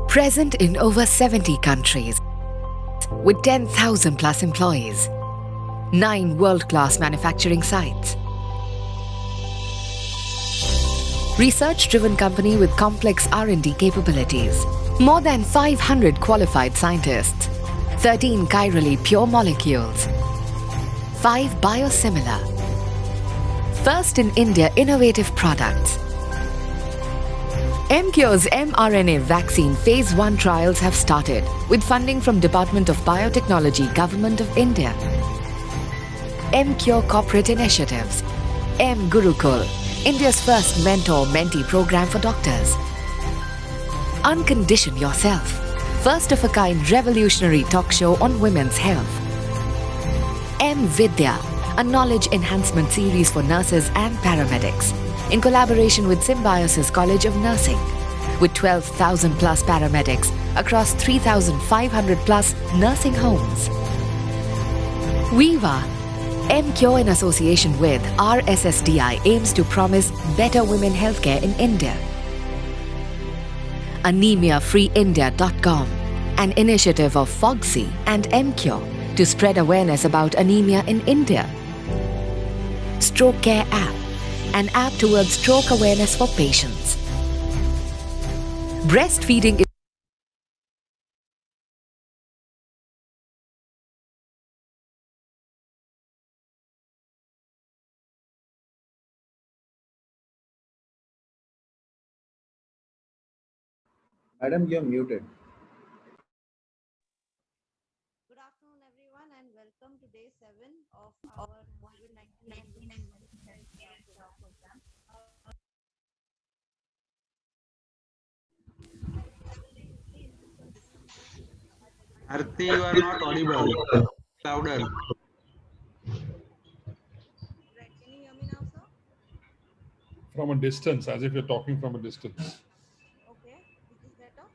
Present in over 70 countries, with 10,000 plus employees, 9 world-class manufacturing sites. Research-driven company with complex R&D capabilities. More than 500 qualified scientists, 13 chirally pure molecules, 5 biosimilar. First in India innovative products. MCure's mRNA vaccine phase 1 trials have started with funding from Department of Biotechnology, Government of India. MCure Corporate Initiatives. M Gurukul, India's first mentor-mentee program for doctors. Uncondition Yourself, first of a kind revolutionary talk show on women's health. M Vidya, a knowledge enhancement series for nurses and paramedics, in collaboration with Symbiosis College of Nursing, with 12,000 plus paramedics across 3,500 plus nursing homes. Viva, MCure in association with RSSDI aims to promise better women healthcare in India. AnemiaFreeIndia.com, an initiative of FOGSI and MCure to spread awareness about anemia in India. Stroke Care App, an app towards stroke awareness for patients. Breastfeeding is Madam, you're muted. Good afternoon, everyone, and welcome to day 7 of our COVID-19 and Women's Health program. Arti, you are not audible. Louder. Right, can you hear me now, sir? From a distance, as if you're talking from a distance. Okay, is this better?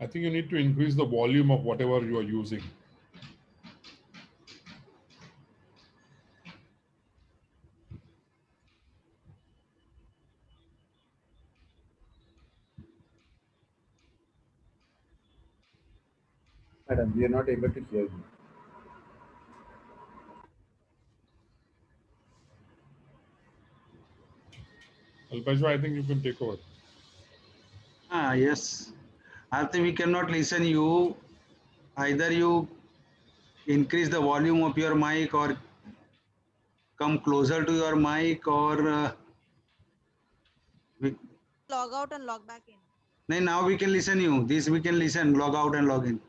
I think you need to increase the volume of whatever you are using. Madam, we are not able to hear you. Alpajwa, I think you can take over. Yes. Arti, we cannot listen you. Either you increase the volume of your mic or come closer to your mic or Log out and log back in. now we can listen you. This we can listen, log out and log in.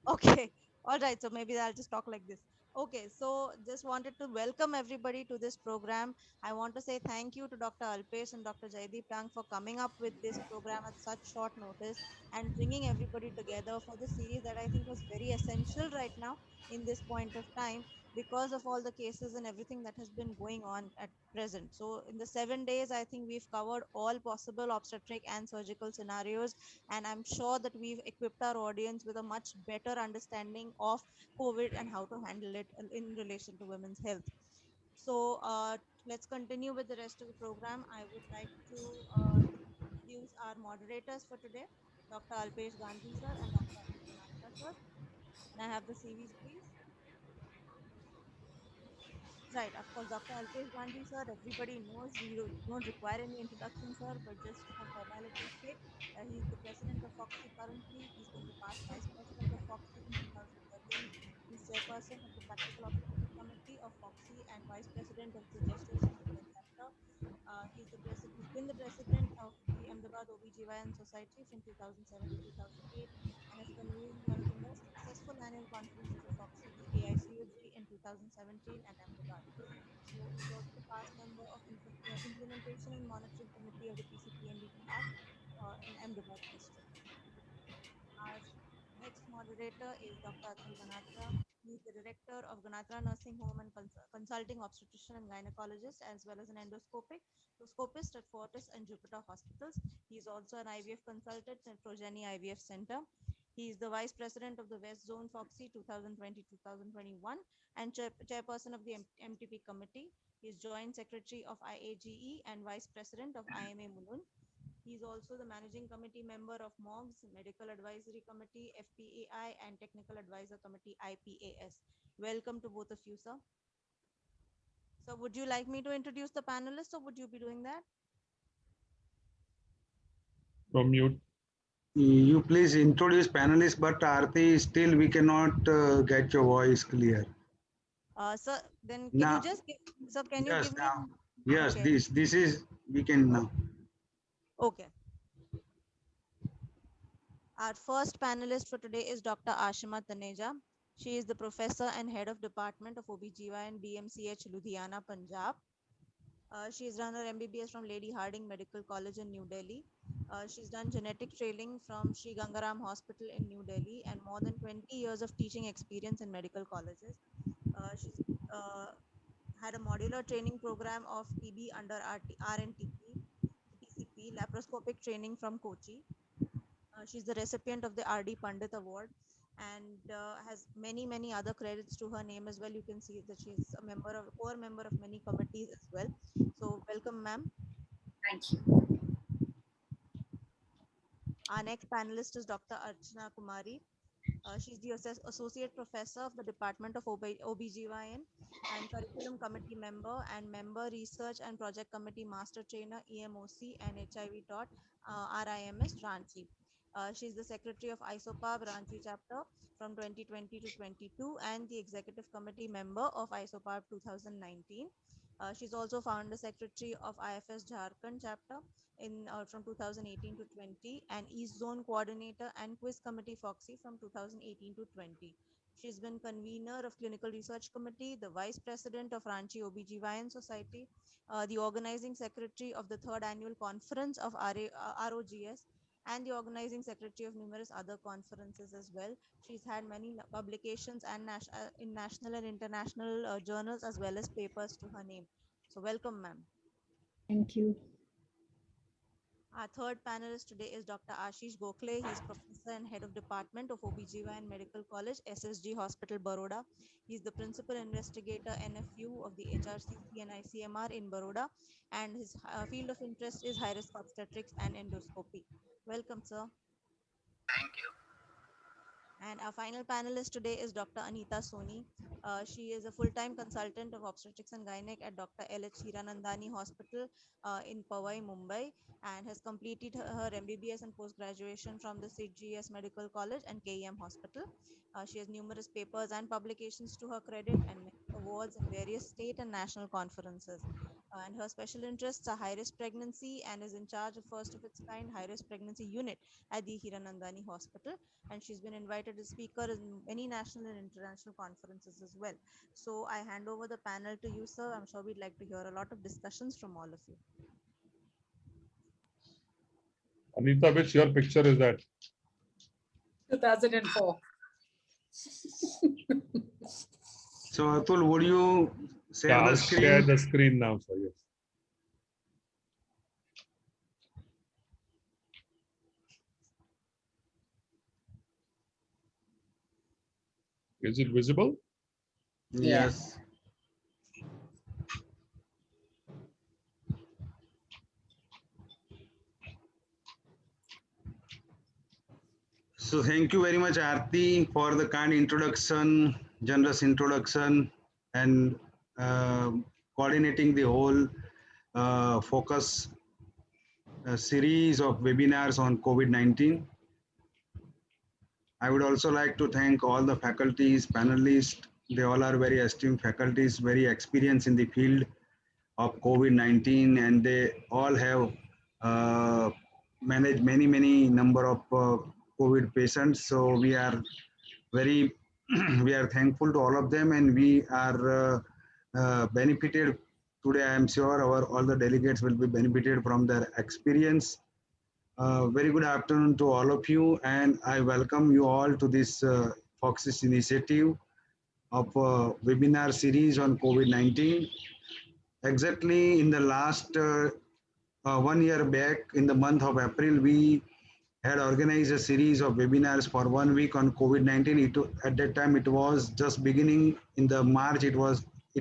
Okay, all right, so maybe I'll just talk like this. Okay, so just wanted to welcome everybody to this program. I want to say thank you to Dr. Alpesh and Dr. Jaideep Tang for coming up with this program at such short notice and bringing everybody together for the series that I think was very essential right now in this point of time because of all the cases and everything that has been going on at present. So in the 7 days, I think we've covered all possible obstetric and surgical scenarios, and I'm sure that we've equipped our audience with a much better understanding of COVID and how to handle it in relation to women's health. So let's continue with the rest of the program. I would like to introduce our moderators for today, Dr. Alpesh Gandhi sir and Dr. Atul Ganatra sir. Can I have the CVs, please? Right, of course, Dr. Alpesh Gandhi, sir, everybody knows. We don't require any introduction, sir, but just for formality's sake, he's the president of FOXY currently. He's been the past vice president of FOXY in 2013. He's chairperson of the Practical Obstetric Committee of FOXY and vice president of the Gestation Research Center. He's been the president of the Ahmedabad OBGYN Society from 2007 to 2008 and has convened one of the most successful annual conferences of FOXY, the AICOG, in 2017 at Ahmedabad. So he's also the past member of Implementation and Monitoring Committee of the PCPNDT Act in Ahmedabad district. Our next moderator is Dr. Atul Ganatra. He is the director of Ganatra Nursing Home and consulting obstetrician and gynecologist, as well as an endoscopist at Fortis and Jupiter Hospitals. He is also an IVF consultant at Progeny IVF Center. He is the vice president of the West Zone FOXY 2020-2021 and chairperson of the MTP committee. He is joint secretary of IAGE and vice president of IMA Mulund. He is also the managing committee member of MOGS, Medical Advisory Committee, FPAI, and Technical Advisor Committee, IPAS. Welcome to both of you, sir. So would you like me to introduce the panelists, or would you be doing that? From mute. You please introduce panelists, but Aarti, still we cannot get your voice clear. Sir, then can Now, you just give, so can you yes, give me? now, yes, Okay. this is, we can now. Okay. Our first panelist for today is Dr. Ashima Taneja. She is the professor and head of Department of OBGYN BMCH Ludhiana, Punjab. She's done her MBBS from Lady Harding Medical College in New Delhi. She's done genetic training from Sri Gangaram Hospital in New Delhi and more than 20 years of teaching experience in medical colleges. She's had a modular training program of TB under RNTP, TCP, laparoscopic training from Kochi. She's the recipient of the RD Pandit Award and has many other credits to her name as well. You can see that she's a core member of many committees as well. So welcome, ma'am. Thank you. Our next panelist is Dr. Archana Kumari. She's the associate professor of the Department of OBGYN and curriculum committee member and member research and project committee master trainer EMOC and HIV taught RIMS Ranchi. She's the secretary of ISOPAB Ranchi chapter from 2020 to 22 and the executive committee member of ISOPAB 2019. She's also founder secretary of IFS Jharkhand chapter in from 2018 to 20 and East Zone coordinator and quiz committee FOXY from 2018 to 20. She's been convener of clinical research committee, the vice president of Ranchi OBGYN Society, the organizing secretary of the third annual conference of ROGS, and the organizing secretary of numerous other conferences as well. She's had many publications and in national and international journals as well as papers to her name. So welcome, ma'am. Thank you. Our third panelist today is Dr. Ashish Gokhale. He's professor and head of department of OBGYN Medical College, SSG Hospital, Baroda. He's the principal investigator NFU of the HRCC and ICMR in Baroda, and his field of interest is high-risk obstetrics and endoscopy. Welcome, sir. Thank you. And our final panelist today is Dr. Anita Soni. She is a full-time consultant of obstetrics and gynec at Dr. L.H. Hiranandani Hospital in Powai, Mumbai, and has completed her MBBS and post-graduation from the CGS Medical College and KEM Hospital. She has numerous papers and publications to her credit and many awards in various state and national conferences. And her special interests are high-risk pregnancy and is in charge of first of its kind high-risk pregnancy unit at the Hiranandani Hospital. And she's been invited as speaker in many national and international conferences as well. So I hand over the panel to you, sir. I'm sure we'd like to hear a lot of discussions from all of you. Anita, which your picture is that? 2004. So Atul, would you share Yeah, the I'll screen? share the screen now for you. Is it visible? Yes. So thank you very much, Aarti, for the kind introduction, generous introduction, and coordinating the whole focus series of webinars on COVID-19. I would also like to thank all the faculties, panelists. They all are very esteemed faculties, very experienced in the field of COVID-19, and they all have managed many number of COVID patients. So we are very we are thankful to all of them, and we are benefited today. I am sure all the delegates will be benefited from their experience. Very good afternoon to all of you, and I welcome you all to this FOXIS initiative of a webinar series on COVID-19. Exactly in the last 1 year back, in the month of April, we had organized a series of webinars for 1 week on COVID-19. At that time, it was just beginning in the March. It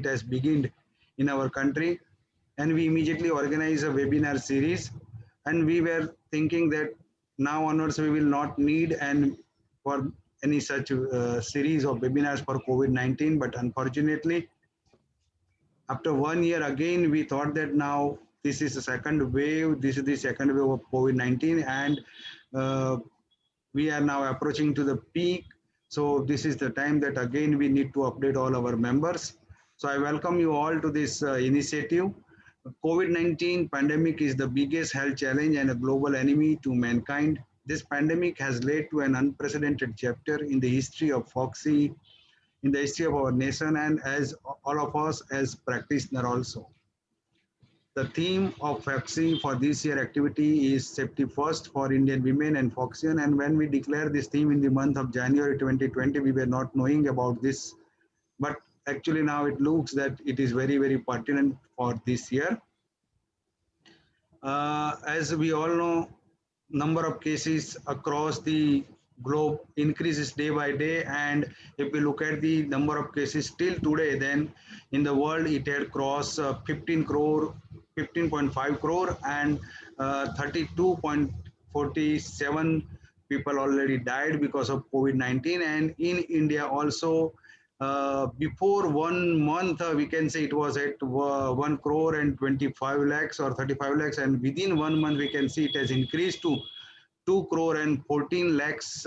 has begun in our country, and we immediately organized a webinar series. and we were thinking that now onwards we will not need and for any such series of webinars for COVID-19. But unfortunately, after 1 year again, we thought that now this is the second wave. This is the second wave of COVID-19, and uh, we are now approaching to the peak. So this is the time that again we need to update all our members. So I welcome you all to this initiative. COVID-19 pandemic is the biggest health challenge and a global enemy to mankind. This pandemic has led to an unprecedented chapter in the history of Foxy, in the history of our nation, and as all of us as practitioner also. The theme of Foxy for this year activity is safety first for Indian women and Foxian. And when we declared this theme in the month of January 2020, we were not knowing about this, but actually now it looks that it is very, very pertinent for this year. As we all know, number of cases across the globe increases day by day, and if we look at the number of cases till today, then in the world it had crossed 15.5 crore, and 32.47 people already died because of COVID-19. And in India also, before 1 month, we can say it was at 1 crore and 25 lakhs or 35 lakhs, and within 1 month we can see it has increased to 2 crore and 14 lakhs,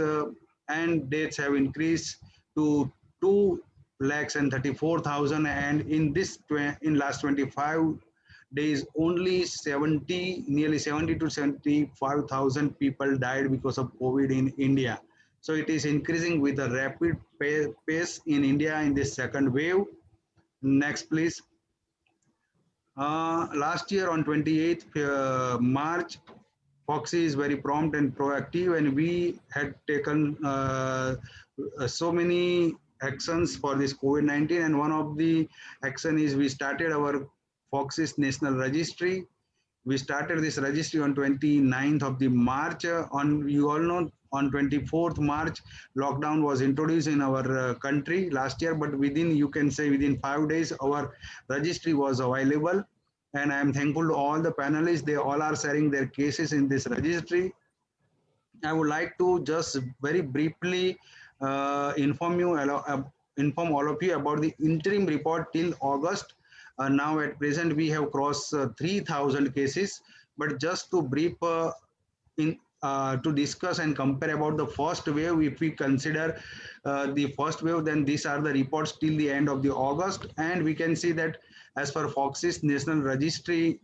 and deaths have increased to 2 lakhs and 34,000. And in last 25 days, only nearly 70 to 75,000 people died because of COVID in India. So it is increasing with a rapid pace in India in this second wave. Next, please. Last year on 28th March, Foxy is very prompt and proactive, and we had taken so many actions for this COVID-19. And one of the action is we started our Foxy's National Registry. We started this registry on 29th of the March. You all know, on 24th March, lockdown was introduced in our country last year, but you can say within 5 days, our registry was available. And I am thankful to all the panelists. They all are sharing their cases in this registry. I would like to just very briefly inform all of you about the interim report till August. Now at present, we have crossed 3,000 cases, but just to brief to discuss and compare about the first wave, if we consider the first wave, then these are the reports till the end of the August. And we can see that as per Foxy's National Registry,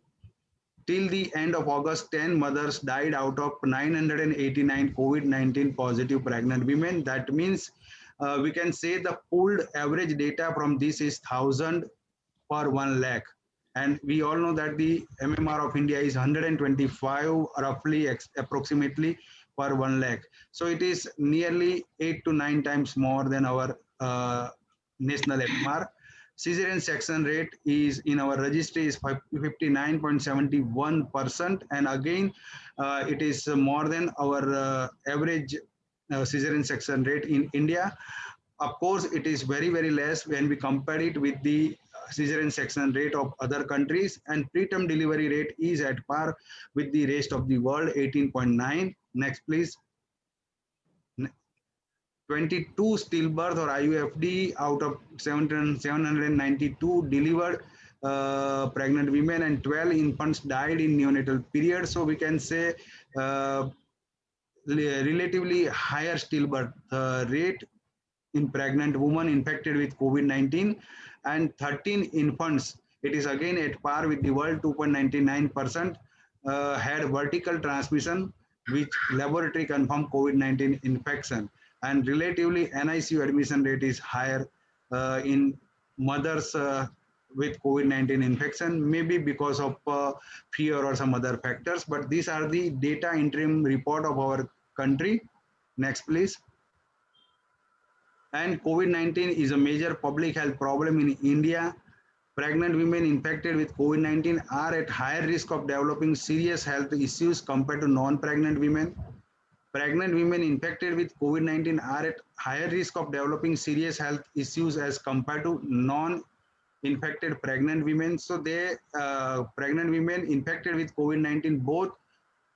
till the end of August, 10 mothers died out of 989 COVID-19 positive pregnant women. That means we can say the pooled average data from this is 1,000 per 1 lakh. And we all know that the MMR of India is 125 roughly approximately per 1 lakh. So it is nearly 8 to 9 times more than our national MMR. Cesarean section rate is in our registry is 59.71%, and again it is more than our average cesarean section rate in India. Of course, it is very, very less when we compare it with the cesarean section rate of other countries, and preterm delivery rate is at par with the rest of the world, 18.9. Next, please. 22 stillbirth or IUFD out of 792 delivered pregnant women, and 12 infants died in neonatal period. So we can say relatively higher stillbirth rate in pregnant women infected with COVID-19, and 13 infants, it is again at par with the world, 2.99%, had vertical transmission, which laboratory confirmed COVID-19 infection. And relatively NICU admission rate is higher in mothers with COVID-19 infection, maybe because of fear or some other factors. But these are the data interim report of our country. Next, please. And COVID-19 is a major public health problem in India. Pregnant women infected with COVID-19 are at higher risk of developing serious health issues compared to non-pregnant women. Pregnant women infected with COVID-19 are at higher risk of developing serious health issues as compared to non-infected pregnant women. So pregnant women infected with COVID-19 both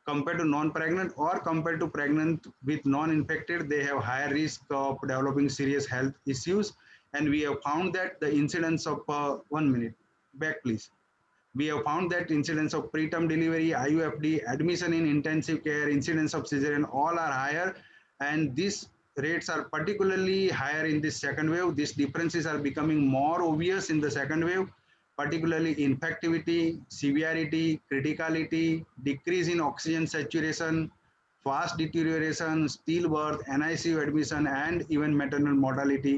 compared to non-pregnant or compared to pregnant with non-infected, they have higher risk of developing serious health issues. And we have found that the incidence of 1 minute back, please. We have found that incidence of preterm delivery, IUFD, admission in intensive care, incidence of cesarean, all are higher, and these rates are particularly higher in this second wave. These differences are becoming more obvious in the second wave, particularly infectivity, severity, criticality, decrease in oxygen saturation, fast deterioration, stillbirth, NICU admission, and even maternal mortality.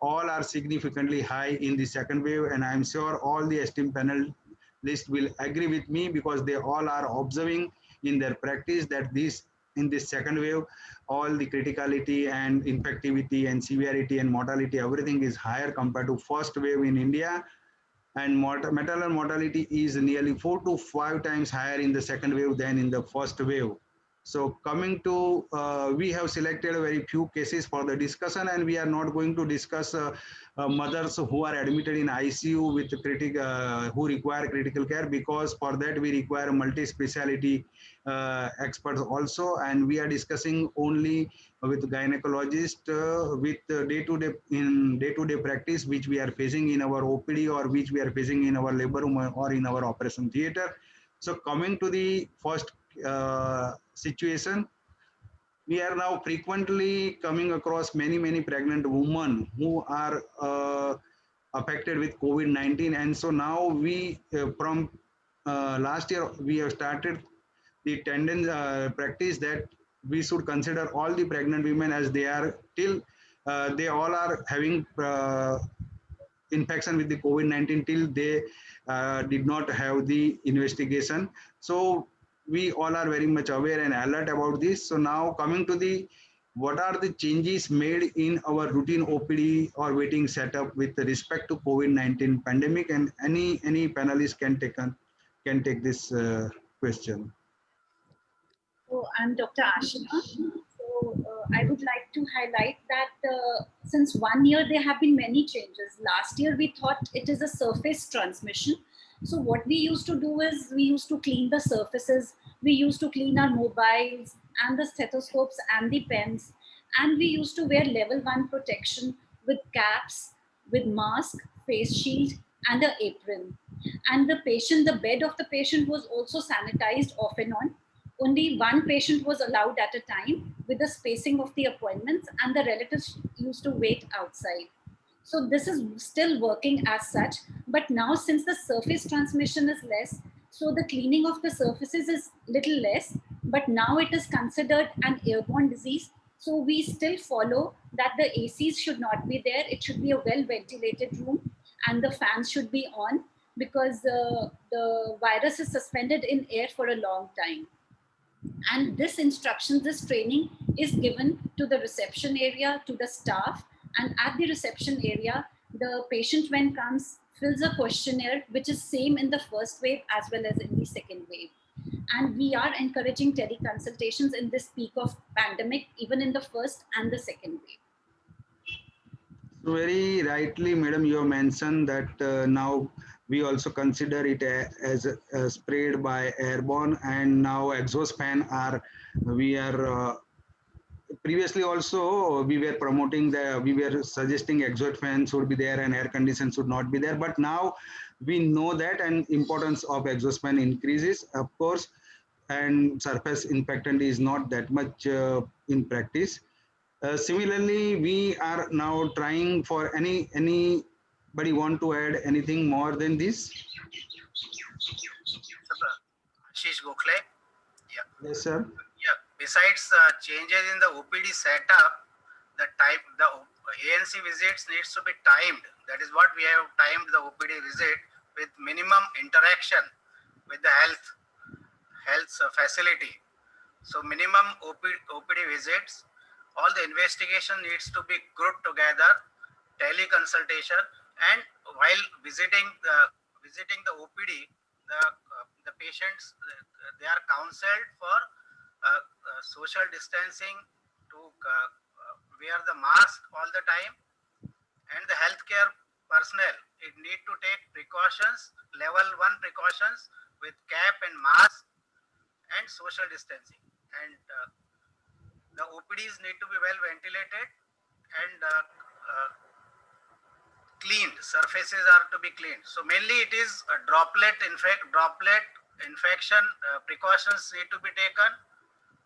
All are significantly high in the second wave, and I am sure all the esteemed panel list will agree with me because they all are observing in their practice that this in this second wave, all the criticality and infectivity and severity and mortality, everything is higher compared to first wave in India, and maternal mortality is nearly 4 to 5 times higher in the second wave than in the first wave. So coming to, we have selected a very few cases for the discussion, and we are not going to discuss mothers who are admitted in ICU with who require critical care, because for that we require multi-speciality experts also, and we are discussing only with gynecologist with day-to-day in day-to-day practice which we are facing in our OPD or which we are facing in our labor room or in our operation theater. So coming to the first situation, we are now frequently coming across many pregnant women who are affected with COVID-19, and so now we from last year we have started the practice that we should consider all the pregnant women as they are till they all are having infection with the COVID-19 till they did not have the investigation. So we all are very much aware and alert about this. So now coming to the what are the changes made in our routine OPD or waiting setup with respect to COVID-19 pandemic, and any panelist can take this question. So I'm Dr. Ashima. So I would like to highlight that since 1 year, there have been many changes. Last year, we thought it is a surface transmission. So what we used to do is we used to clean the surfaces. We used to clean our mobiles and the stethoscopes and the pens. And we used to wear level 1 protection with caps, with mask, face shield, and an apron. And the bed of the patient was also sanitized off and on. Only one patient was allowed at a time with the spacing of the appointments, and the relatives used to wait outside. So this is still working as such, but now since the surface transmission is less, so the cleaning of the surfaces is little less, but now it is considered an airborne disease. So we still follow that the ACs should not be there. It should be a well ventilated room and the fans should be on, because the virus is suspended in air for a long time. And this instruction, this training is given to the reception area, to the staff, and at the reception area, the patient when comes fills a questionnaire, which is same in the first wave as well as in the second wave. And we are encouraging teleconsultations in this peak of pandemic, even in the first and the second wave. So very rightly, madam, you have mentioned that now we also consider it as sprayed by airborne, and now exhaust fan we are previously also we were promoting we were suggesting exhaust fans should be there and air condition should not be there, but now we know that and importance of exhaust fan increases, of course, and surface infectant is not that much in practice. Similarly, we are now trying for anybody want to add anything more than this? Ashish Gokhale. Yeah. Yes, sir. Yeah. Besides changes in the OPD setup, the ANC visits needs to be timed. That is what we have timed the OPD visit with minimum interaction with the health facility. So minimum OPD visits. All the investigation needs to be grouped together, teleconsultation, and while visiting the OPD, the patients they are counseled for social distancing, to wear the mask all the time, and the healthcare personnel it need to take precautions, level 1 precautions with cap and mask, and social distancing. And the OPDs need to be well ventilated and cleaned. Surfaces are to be cleaned. So mainly it is a droplet infection precautions need to be taken,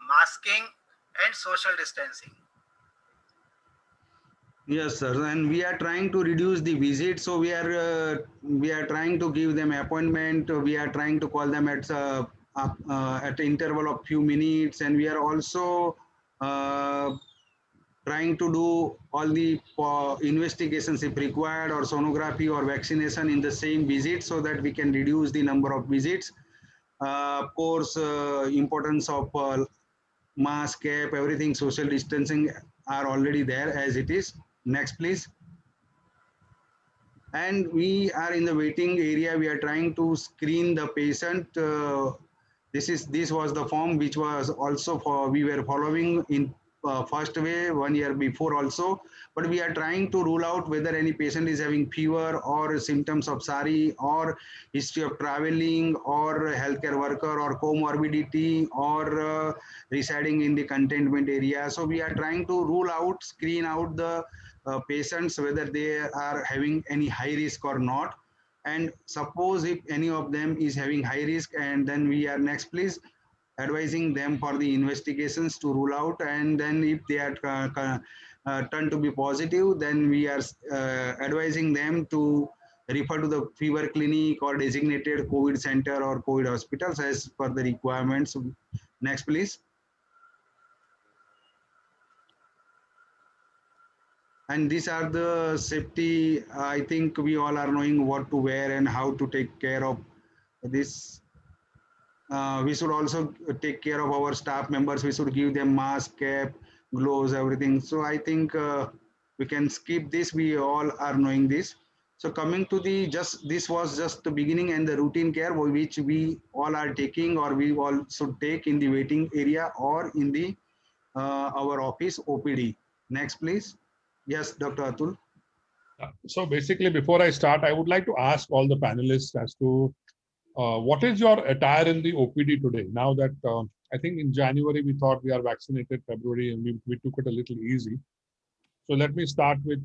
masking and social distancing. Yes, sir. And we are trying to reduce the visit. So we are trying to give them appointment. We are trying to call them at interval of few minutes, and we are also trying to do all the investigations if required, or sonography or vaccination in the same visit, so that we can reduce the number of visits. Of course, importance of mask, cap, everything, social distancing are already there as it is. Next, please. And we are in the waiting area. We are trying to screen the patient. This was the form which was also we were following in first way 1 year before also, but we are trying to rule out whether any patient is having fever or symptoms of SARI or history of traveling or healthcare worker or comorbidity or residing in the containment area. So we are trying to rule out, screen out the patients whether they are having any high risk or not. And suppose if any of them is having high risk, and then we are next, please, advising them for the investigations to rule out. And then if they are turned to be positive, then we are advising them to refer to the fever clinic or designated COVID center or COVID hospitals as per the requirements. Next, please. And these are the safety. I think we all are knowing what to wear and how to take care of this. We should also take care of our staff members. We should give them mask, cap, gloves, everything. So I think we can skip this. We all are knowing this. So coming to the this was just the beginning and the routine care which we all are taking, or we all should take in the waiting area or in the our office OPD. Next, please. Yes, Dr. Atul. So basically, before I start, I would like to ask all the panelists as to what is your attire in the OPD today? Now that I think in January we thought we are vaccinated, February, and we took it a little easy. So let me start with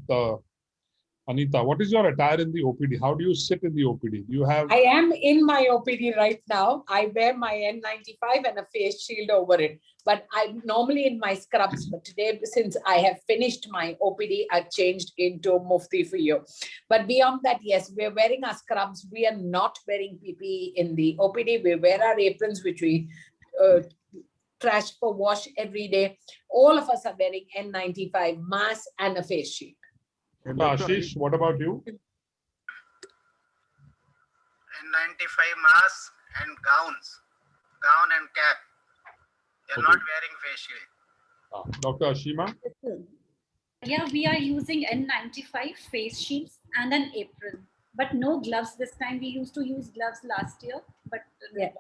Anita. What is your attire in the OPD? How do you sit in the OPD? Do you have? I am in my OPD right now. I wear my N95 and a face shield over it. But I'm normally in my scrubs. But today, since I have finished my OPD, I've changed into Mufti for you. But beyond that, yes, we're wearing our scrubs. We are not wearing PPE in the OPD. We wear our aprons, which we trash for wash every day. All of us are wearing N95 mask and a face shield. Ashish, what about you? N95 masks and gown and cap. They're not wearing face shield. Dr. Ashima? Yeah, we are using N95 face shields and an apron, but no gloves this time. We used to use gloves last year, but yeah.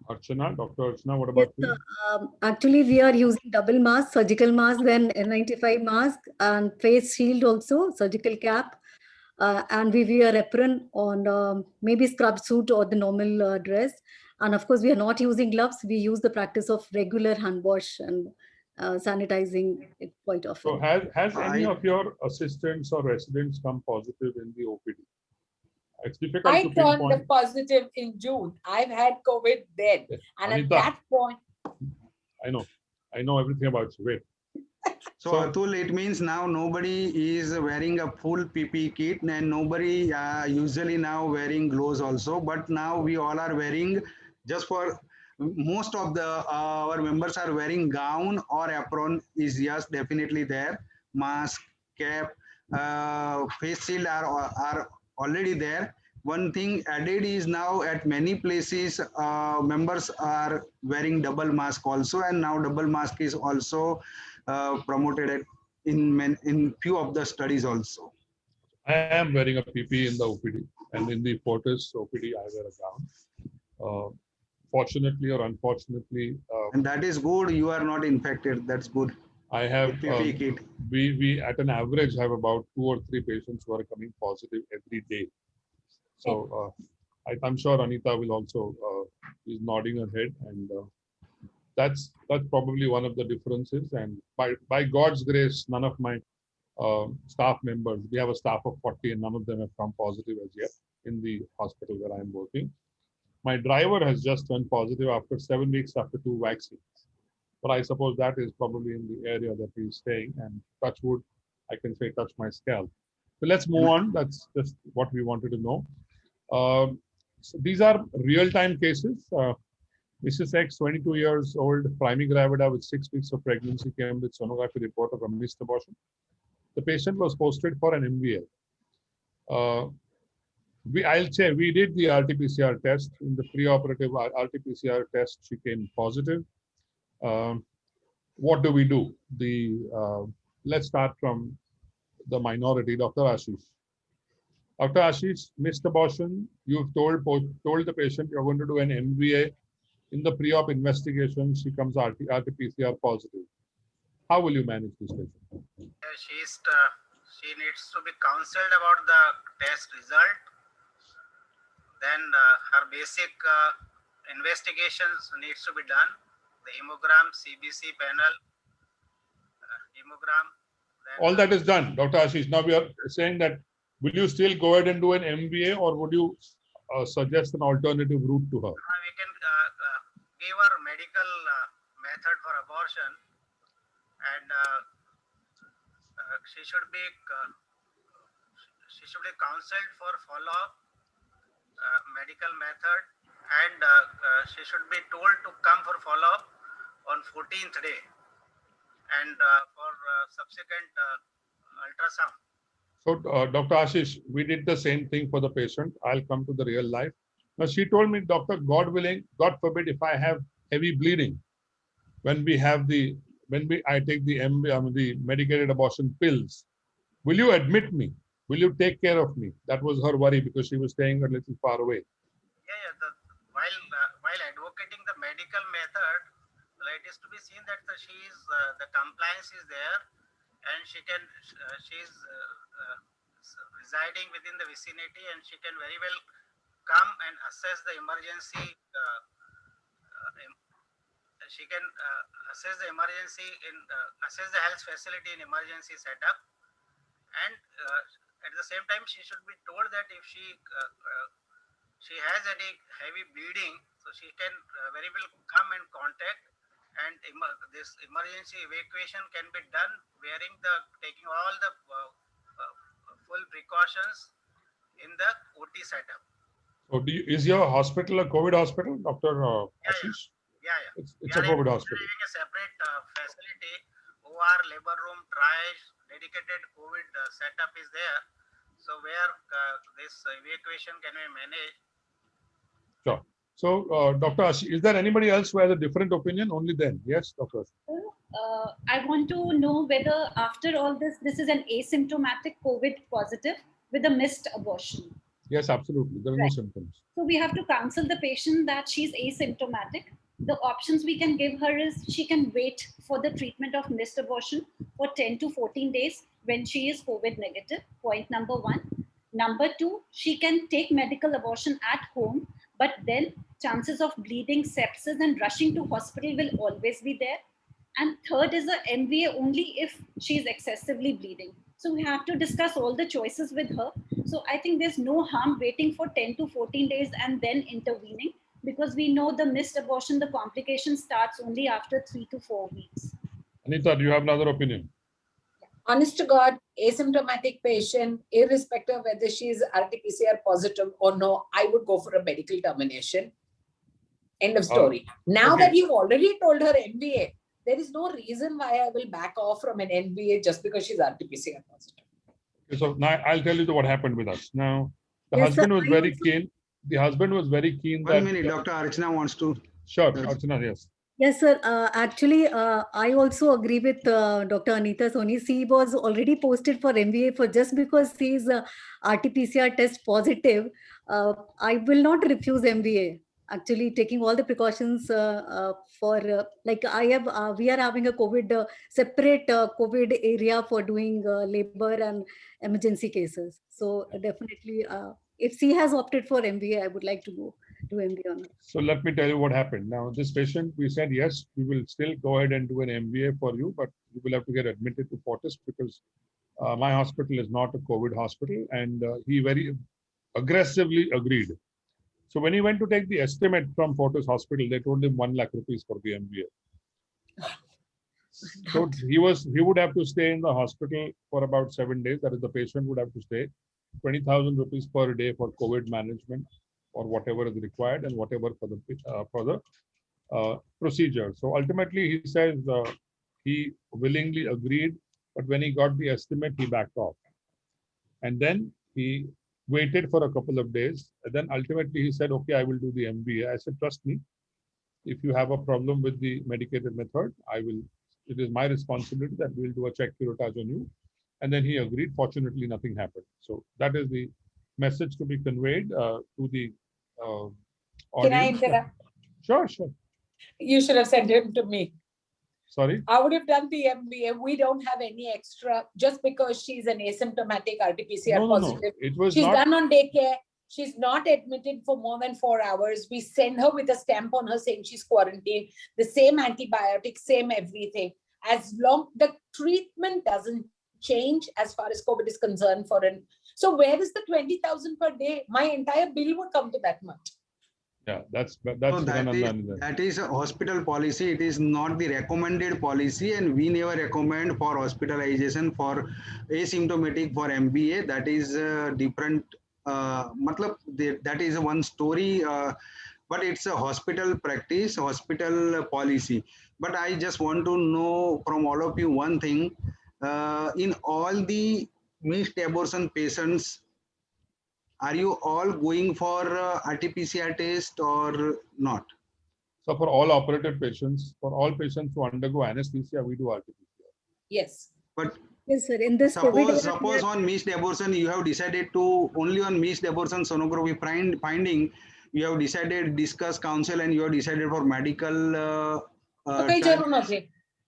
Archana, Dr. Archana, what about you? Actually, we are using double mask, surgical mask, then N95 mask and face shield also, surgical cap. And we wear apron on maybe scrub suit or the normal dress. And of course, we are not using gloves. We use the practice of regular hand wash and sanitizing it quite often. So has any of your assistants or residents come positive in the OPD? It's difficult I to turned pinpoint. positive in June. I've had COVID then. Yes. And Anita, at that point, I know everything about you. Wait. So Atul, it means now nobody is wearing a full PPE kit, and nobody usually now wearing gloves also. But now we all are wearing, just for most of the our members are wearing gown or apron is yes definitely there. Mask, cap, face shield are already there. One thing added is now at many places members are wearing double mask also, and now double mask is also promoted in few of the studies also. I am wearing a PPE in the OPD, and in the Fortis OPD I wear a gown. Fortunately or unfortunately, and that is good. You are not infected. That's good. I have PPE kit. We at an average have about 2 or 3 patients who are coming positive every day. So I'm sure Anita will also She's nodding her head, and that's probably one of the differences. And by God's grace, none of my staff members, we have a staff of 40, and none of them have come positive as yet in the hospital where I'm working. My driver has just turned positive after 7 weeks after 2 vaccines. But I suppose that is probably in the area that he's staying, and touch wood, I can say touch my scalp. So let's move on. That's just what we wanted to know. So these are real-time cases. Mrs. X, 22 years old, primigravida with 6 weeks of pregnancy, came with sonography report of a missed abortion. The patient was posted for an MVA. I'll say we did the RT-PCR test. In the preoperative RT-PCR test, she came positive. What do we do? Let's start from the minority, Dr. Ashish. Dr. Ashish, missed abortion. You've told the patient you're going to do an MVA. In the pre-op investigation, she comes RT-PCR positive. How will you manage this patient? She needs to be counseled about the test result. Then her basic investigations needs to be done. The hemogram, CBC panel, hemogram. All that is done, Dr. Ashish. Now we are saying that, will you still go ahead and do an MVA, or would you suggest an alternative route to her? We can give her medical method for abortion, and she should be counseled for follow-up medical method, and she should be told to come for follow-up on 14th day, and for subsequent ultrasound. So, Dr. Ashish, we did the same thing for the patient. I'll come to the real life. Now, she told me, doctor, God willing, God forbid, if I have heavy bleeding, I take the medicated abortion pills, will you admit me? Will you take care of me? That was her worry, because she was staying a little far away. While advocating the medical method, it is to be seen that the compliance is there, and she is residing within the vicinity, and she can very well come and assess the emergency. She can assess the health facility in emergency setup, and at the same time, she should be told that if she has any heavy bleeding, so she can very well come and contact, and this emergency evacuation can be done taking all the full precautions in the OT setup. So, is your hospital a COVID hospital, Dr. Ashish? Yeah. It's a COVID hospital. We are having a separate facility, OR, labor room, triage, dedicated COVID setup is there. So where this evacuation can be managed. Sure. So, Dr. Ashish, is there anybody else who has a different opinion? Only then. Yes, Dr. I want to know whether after all this is an asymptomatic COVID positive with a missed abortion. Yes, absolutely. There are no symptoms. So we have to counsel the patient that she's asymptomatic. The options we can give her is she can wait for the treatment of missed abortion for 10 to 14 days when she is COVID negative, point number 1. Number 2, she can take medical abortion at home, but then chances of bleeding, sepsis, and rushing to hospital will always be there. And third is a MVA only if she is excessively bleeding. So we have to discuss all the choices with her. So I think there's no harm waiting for 10 to 14 days and then intervening, because we know the missed abortion, the complication starts only after 3 to 4 weeks. Anita, do you have another opinion? Honest to God, asymptomatic patient, irrespective of whether she is RT-PCR positive or no, I would go for a medical termination. End of story. Now that you've already told her MVA, there is no reason why I will back off from an MVA just because she's RT-PCR positive. Okay, so now I'll tell you what happened with us. Now, the husband was very keen. The husband was very keen. 1 minute, Dr. Archana wants to. Sure, Archana, yes. Yes, sir. Actually, I also agree with Dr. Anita Soni. She was already posted for MVA for just because she is RT-PCR test positive. I will not refuse MVA. Actually, taking all the precautions we are having a COVID separate COVID area for doing labor and emergency cases. So definitely, if she has opted for MVA, I would like to go. do MVA or not. So let me tell you what happened. Now, this patient, we said, yes, we will still go ahead and do an MVA for you, but you will have to get admitted to Fortis because my hospital is not a COVID hospital, and he very aggressively agreed. So when he went to take the estimate from Fortis Hospital, they told him 1 lakh rupees for the MVA. So he would have to stay in the hospital for about 7 days. That is, the patient would have to stay 20,000 rupees per day for COVID management or whatever is required and whatever for the procedure. So ultimately, he says he willingly agreed, but when he got the estimate, he backed off. And then he waited for a couple of days. And then ultimately, he said, okay, I will do the MVA. I said, trust me, if you have a problem with the medicated method, it is my responsibility that we'll do a check curettage on you. And then he agreed. Fortunately, nothing happened. So that is the message to be conveyed to the audience. Can I interrupt? Sure. You should have sent him to me. Sorry? I would have done the MVA. We don't have any extra, just because she's an asymptomatic RT-PCR positive. It was she's not done on daycare. She's not admitted for more than 4 hours. We send her with a stamp on her saying she's quarantined, the same antibiotic, same everything. As long the treatment doesn't change as far as COVID is concerned so where is the 20,000 per day? My entire bill would come to that much. Yeah, that's so that is a hospital policy. It is not the recommended policy, and we never recommend for hospitalization for asymptomatic for MVA. That is different. That is one story, but it's a hospital practice, hospital policy. But I just want to know from all of you one thing: in all the missed abortion patients, are you all going for RT-PCR test or not? So for all operated patients, for all patients who undergo anesthesia, we do RT-PCR. Yes. But yes, sir. In this suppose on missed abortion, you have decided to only on missed abortion sonography finding, you have decided, discuss, counsel, and you have decided for medical.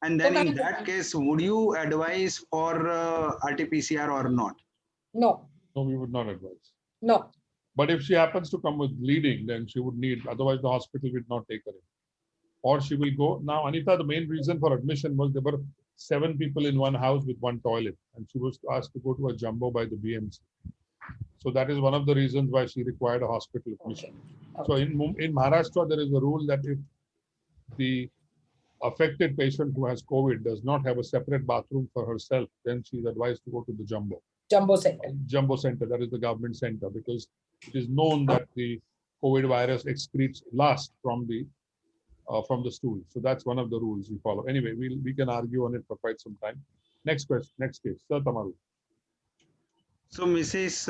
And then in that case, would you advise for RT-PCR or not? No. No, we would not advise. No. But if she happens to come with bleeding, then she would need, otherwise the hospital would not take her in. Or she will go. Now, Anita, the main reason for admission was there were 7 people in one house with one toilet, and she was asked to go to a jumbo by the BMC. So that is one of the reasons why she required a hospital admission. Okay. So in Maharashtra, there is a rule that if the affected patient who has COVID does not have a separate bathroom for herself, then she is advised to go to the jumbo. Jumbo center. Jumbo center, that is the government center, because it is known that the COVID virus excretes last from the stool. So that's one of the rules we follow. Anyway, we can argue on it for quite some time. Next question, next case. Sir Tamaru. So Mrs.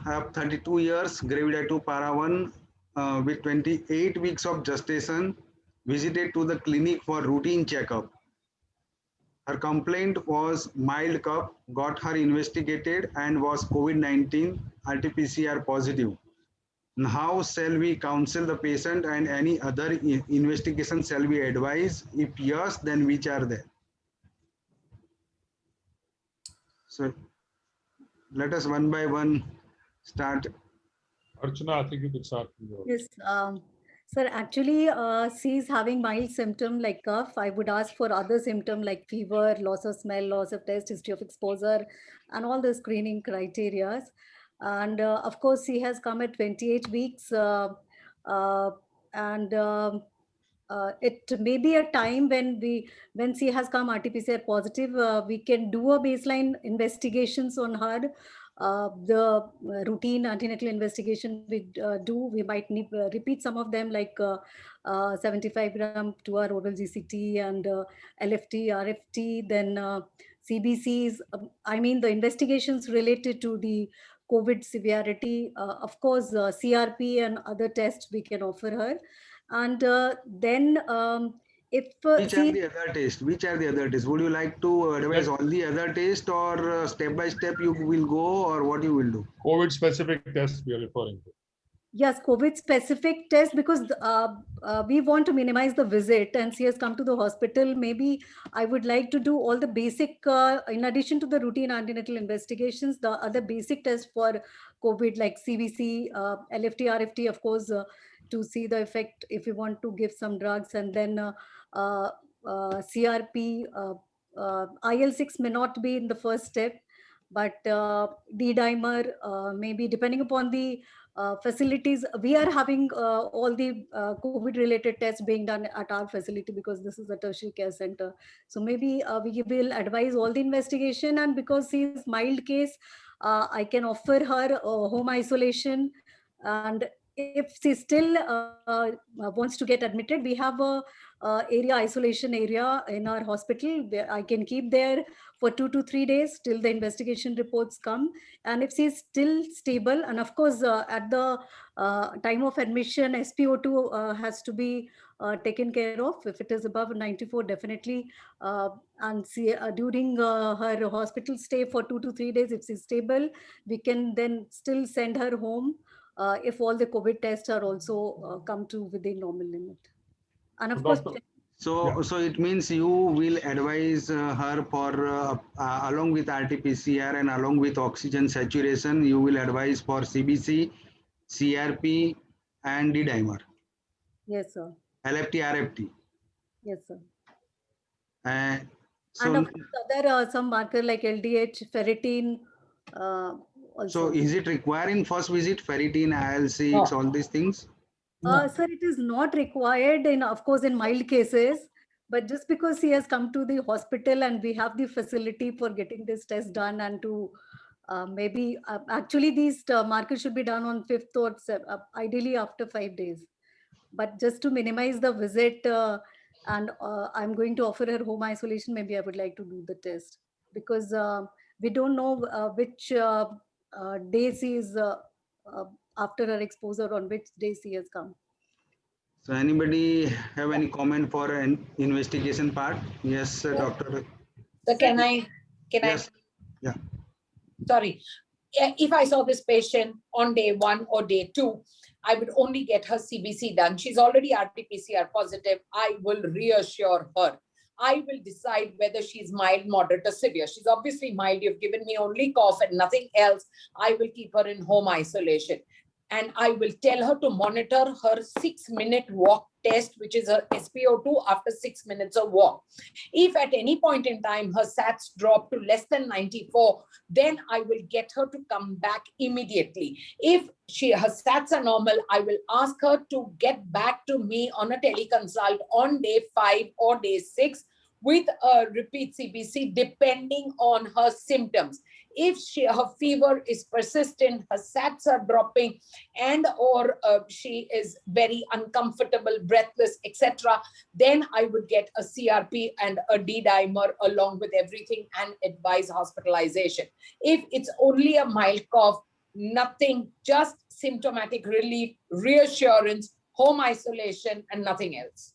I have 32 years, gravida 2 para 1, with 28 weeks of gestation, visited to the clinic for routine checkup. Her complaint was mild cough, got her investigated and was COVID-19 RT-PCR positive. How shall we counsel the patient, and any other investigation shall we advise? If yes, then which are they? So let us one by one start. Archana, I think you could start. Yes, sir, actually, she's having mild symptom like cough. I would ask for other symptom like fever, loss of smell, loss of taste, history of exposure, and all the screening criteria. And of course, she has come at 28 weeks, it may be a time when she has come RT-PCR positive, we can do a baseline investigations on her. The routine antenatal investigation we do, we might need repeat some of them, like 75 gram 2-hour oral GCT and LFT, RFT, then CBCs. I mean, the investigations related to the COVID severity, of course, CRP and other tests we can offer her. And then if which are the other tests? Which are the other tests? Would you like to advise all the other tests, or step by step you will go, or what you will do? COVID specific tests we are referring to. Yes, COVID specific test, because we want to minimize the visit, and she has come to the hospital. Maybe I would like to do all the basic, in addition to the routine antenatal investigations, the other basic tests for COVID like CBC, LFT, RFT, of course, to see the effect if you want to give some drugs, and then CRP, IL-6 may not be in the first step, but D-dimer, maybe depending upon the facilities. We are having all the COVID-related tests being done at our facility because this is a tertiary care center. So maybe we will advise all the investigation, and because she is mild case, I can offer her home isolation. And if she still wants to get admitted, we have a area isolation area in our hospital where I can keep there for 2 to 3 days till the investigation reports come. And if she's still stable, and of course at the time of admission, SpO2 has to be taken care of. If it is above 94, definitely. And see, during her hospital stay for 2 to 3 days, if she's stable, we can then still send her home if all the COVID tests are also come to within normal limit. And of course, So it means you will advise her for along with RT-PCR and along with oxygen saturation, you will advise for CBC, CRP, and D-dimer. Yes, sir. LFT, RFT. Yes, sir. So, and of course, other some marker like LDH, ferritin. Also. So is it required in first visit, ferritin, IL-6, all these things? Sir, it is not required in, of course, in mild cases, but just because he has come to the hospital and we have the facility for getting this test done, and to maybe actually these markers should be done on 5th or ideally after 5 days. But just to minimize the visit, and I'm going to offer her home isolation, maybe I would like to do the test, because we don't know which days he is after her exposure, on which days he has come. So anybody have any comment for an investigation part? Yes, doctor. So can I? Yes. Yeah. Sorry. If I saw this patient on day 1 or day 2, I would only get her CBC done. She's already RT-PCR positive. I will reassure her. I will decide whether she's mild, moderate, or severe. She's obviously mild. You've given me only cough and nothing else. I will keep her in home isolation. And I will tell her to monitor her 6-minute walk test, which is her SpO2 after 6 minutes of walk. If at any point in time her SATs drop to less than 94, then I will get her to come back immediately. If her SATs are normal, I will ask her to get back to me on a teleconsult on day 5 or day 6 with a repeat CBC depending on her symptoms. If her fever is persistent, her SATs are dropping, and or she is very uncomfortable, breathless, etc., then I would get a CRP and a D-dimer along with everything and advise hospitalization. If it's only a mild cough, nothing, just symptomatic relief, reassurance, home isolation, and nothing else.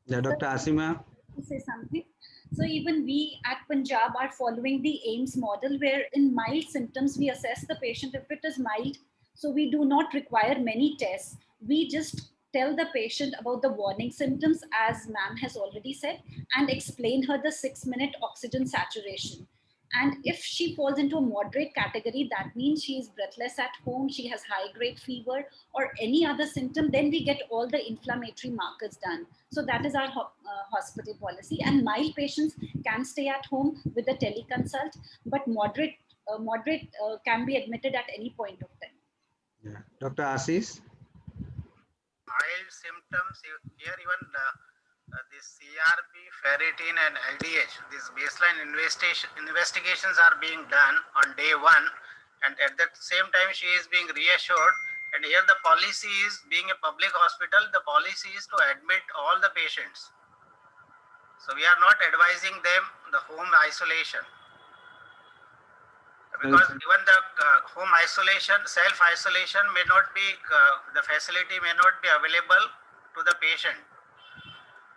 Yeah, Dr. Asima. Say something. So even we at Punjab are following the AIMS model, where in mild symptoms, we assess the patient if it is mild. So we do not require many tests. We just tell the patient about the warning symptoms, as ma'am has already said, and explain her the 6-minute oxygen saturation. And if she falls into a moderate category, that means she is breathless at home, she has high-grade fever or any other symptom, then we get all the inflammatory markers done. So that is our hospital policy. And mild patients can stay at home with a teleconsult, but moderate can be admitted at any point of time. Yeah. Dr. Ashish? Mild symptoms, here even this CRP, ferritin, and LDH, these baseline investigations are being done on day 1, and at the same time she is being reassured. And here the policy is, being a public hospital, the policy is to admit all the patients. So we are not advising them the home isolation, because even the home isolation, self-isolation may not be, the facility may not be available to the patient.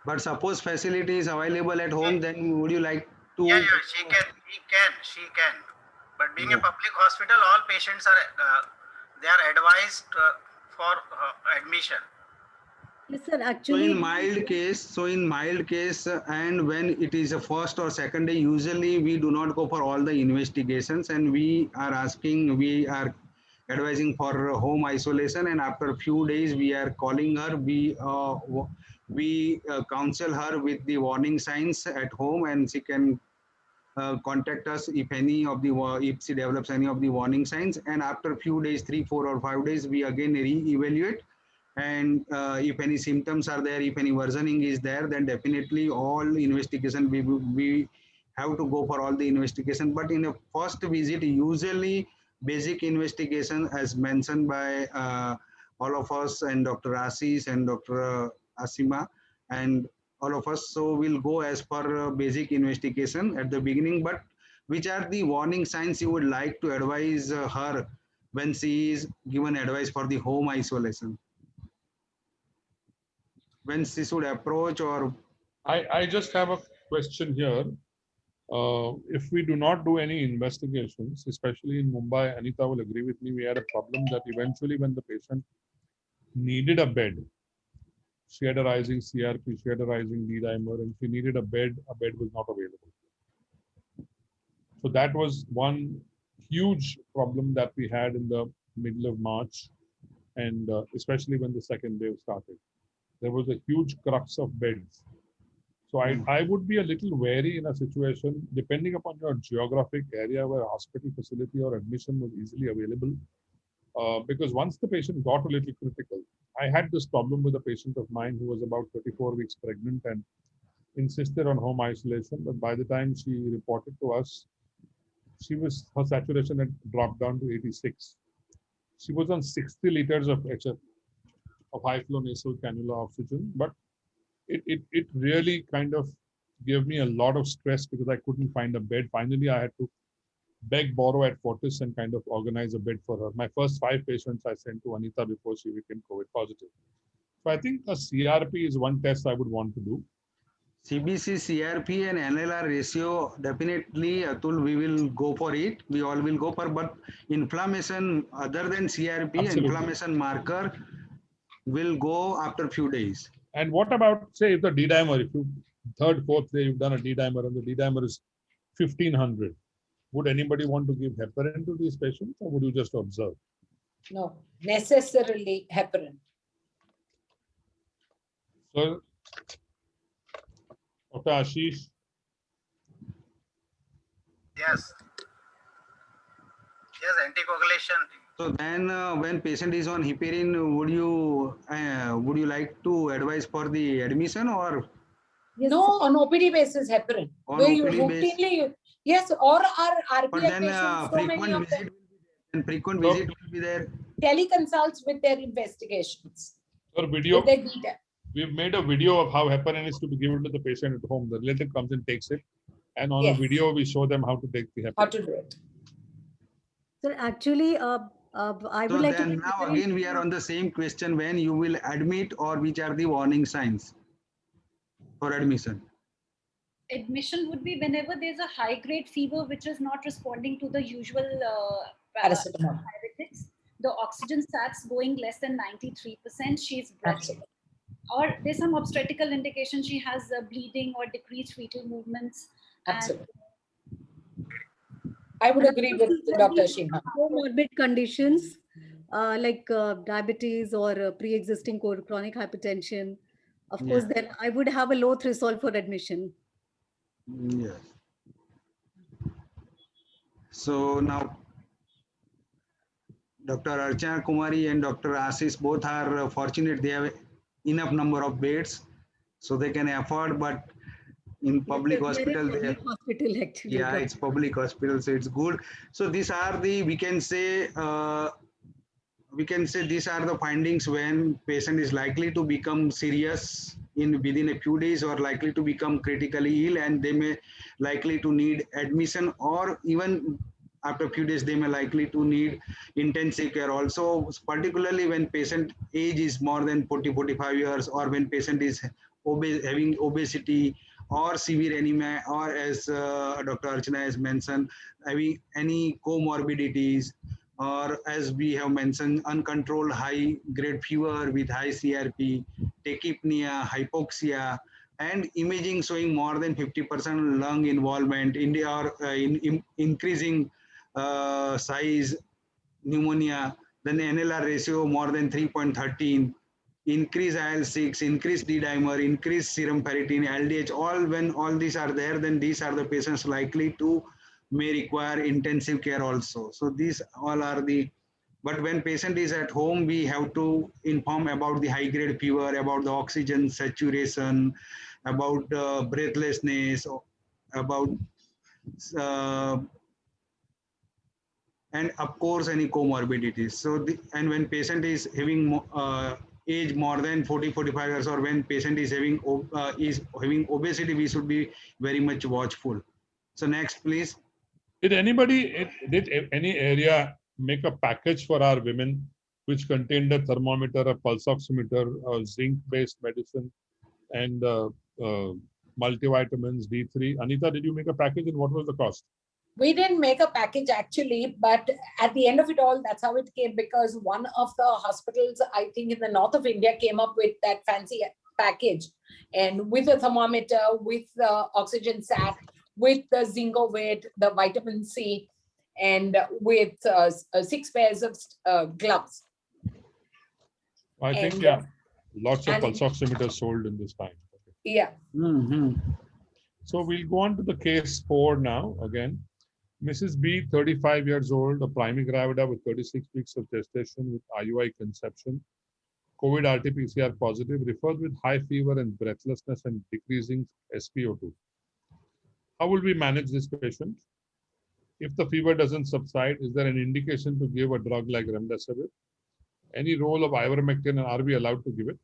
But suppose facility is available at home, then would you like to? Yeah, she can. But being a public hospital, all patients are, they are advised for admission. Yes, sir, actually. So in mild case, and when it is a first or second day, usually we do not go for all the investigations, and we are advising for home isolation, and after a few days we are calling her. We counsel her with the warning signs at home, and she can contact us if any of the if she develops any of the warning signs. And after a few days, 3, 4 or 5 days, we again re-evaluate. And if any symptoms are there, if any worsening is there, then definitely all investigation we have to go for all the investigation. But in a first visit, usually basic investigation, as mentioned by all of us and Dr. Ashish and Dr. Asima and all of us. So we'll go as per basic investigation at the beginning. But which are the warning signs you would like to advise her when she is given advice for the home isolation? When she should approach, or I just have a question here. If we do not do any investigations, especially in Mumbai, Anita will agree with me, we had a problem that eventually when the patient needed a bed, she had a rising CRP, she had a rising D-dimer, and she needed a bed was not available. So that was one huge problem that we had in the middle of March, and especially when the second wave started. There was a huge crux of beds. So I would be a little wary in a situation, depending upon your geographic area where hospital facility or admission was easily available. Because once the patient got a little critical, I had this problem with a patient of mine who was about 34 weeks pregnant and insisted on home isolation. But by the time she reported to us, her saturation had dropped down to 86. She was on 60 liters of HF, of high flow nasal cannula oxygen, but it really kind of gave me a lot of stress because I couldn't find a bed. Finally, I had to beg, borrow at Fortis and kind of organize a bed for her. My first 5 patients I sent to Anita before she became COVID positive. So I think a CRP is one test I would want to do. CBC, CRP and NLR ratio, definitely, Atul, we will go for it. We all will go for, but inflammation other than CRP, Absolutely. Inflammation marker will go after few days. And what about, say, if the D-dimer, if you third, fourth day you've done a D-dimer and the D-dimer is 1500, would anybody want to give heparin to these patients, or would you just observe? No, necessarily heparin. So, Dr. Ashish? Yes. Yes, anticoagulation. So then, when patient is on heparin, would you like to advise for the admission, or? Yes. No, on OPD basis heparin. On Where you OPD routinely, yes, or our RPL but then patients, so many of them. And frequent visit will be there. Teleconsults with their investigations. Or video. With their data. We've made a video of how heparin is to be given to the patient at home. The relative comes and takes it. And on a video, we show them how to take the heparin. How to do it. So actually, I would like to. Now again, we are on the same question: when you will admit, or which are the warning signs for admission? Admission would be whenever there's a high-grade fever which is not responding to the usual paracetamol. Diuretics. The oxygen sats going less than 93%. She's breathing. Or there's some obstetrical indication. She has bleeding or decreased fetal movements. Absolutely. I would agree with Dr. Shima. Comorbid conditions like diabetes or pre-existing chronic hypertension. Of course, then I would have a low threshold for admission. Yes. So now, Dr. Archana Kumari and Dr. Ashish both are fortunate. They have enough number of beds, so they can afford. But in public hospital, actually. Yeah, it's public hospital, so it's good. So these are the, we can say these are the findings when patient is likely to become serious within a few days, or likely to become critically ill, and they may likely to need admission, or even after a few days they may likely to need intensive care also, particularly when patient age is more than 40-45 years, or when patient is having obesity or severe anemia, or as Dr. Archana has mentioned, having any comorbidities, or as we have mentioned, uncontrolled high grade fever with high CRP, tachypnea, hypoxia, and imaging showing more than 50% lung involvement, increasing size, pneumonia, then NLR ratio more than 3.13, increase IL-6, increase D-dimer, increase serum ferritin, LDH, all when all these are there, then these are the patients likely to may require intensive care also. So these all are the, but when patient is at home, we have to inform about the high grade fever, about the oxygen saturation, about breathlessness, about uh, and of course any comorbidities. So and when patient is having age more than 40-45 years, or when patient is having obesity, we should be very much watchful. So next please. Did any area make a package for our women which contained a thermometer, a pulse oximeter, a zinc based medicine, and multivitamins, D3? Anita, did you make a package, and what was the cost? We didn't make a package actually, but at the end of it all, that's how it came, because one of the hospitals, I think in the north of India, came up with that fancy package, and with the thermometer, with the oxygen sac, with the Zingovate, the vitamin C, and with 6 pairs of gloves. I think, yeah, lots of pulse oximeters sold in this time. Yeah. So we'll go on to the case 4 now again. Mrs. B, 35 years old, a primary gravida with 36 weeks of gestation with IUI conception, COVID RT-PCR positive, referred with high fever and breathlessness and decreasing SpO2. How will we manage this patient? If the fever doesn't subside, is there an indication to give a drug like remdesivir? Any role of ivermectin, and are we allowed to give it?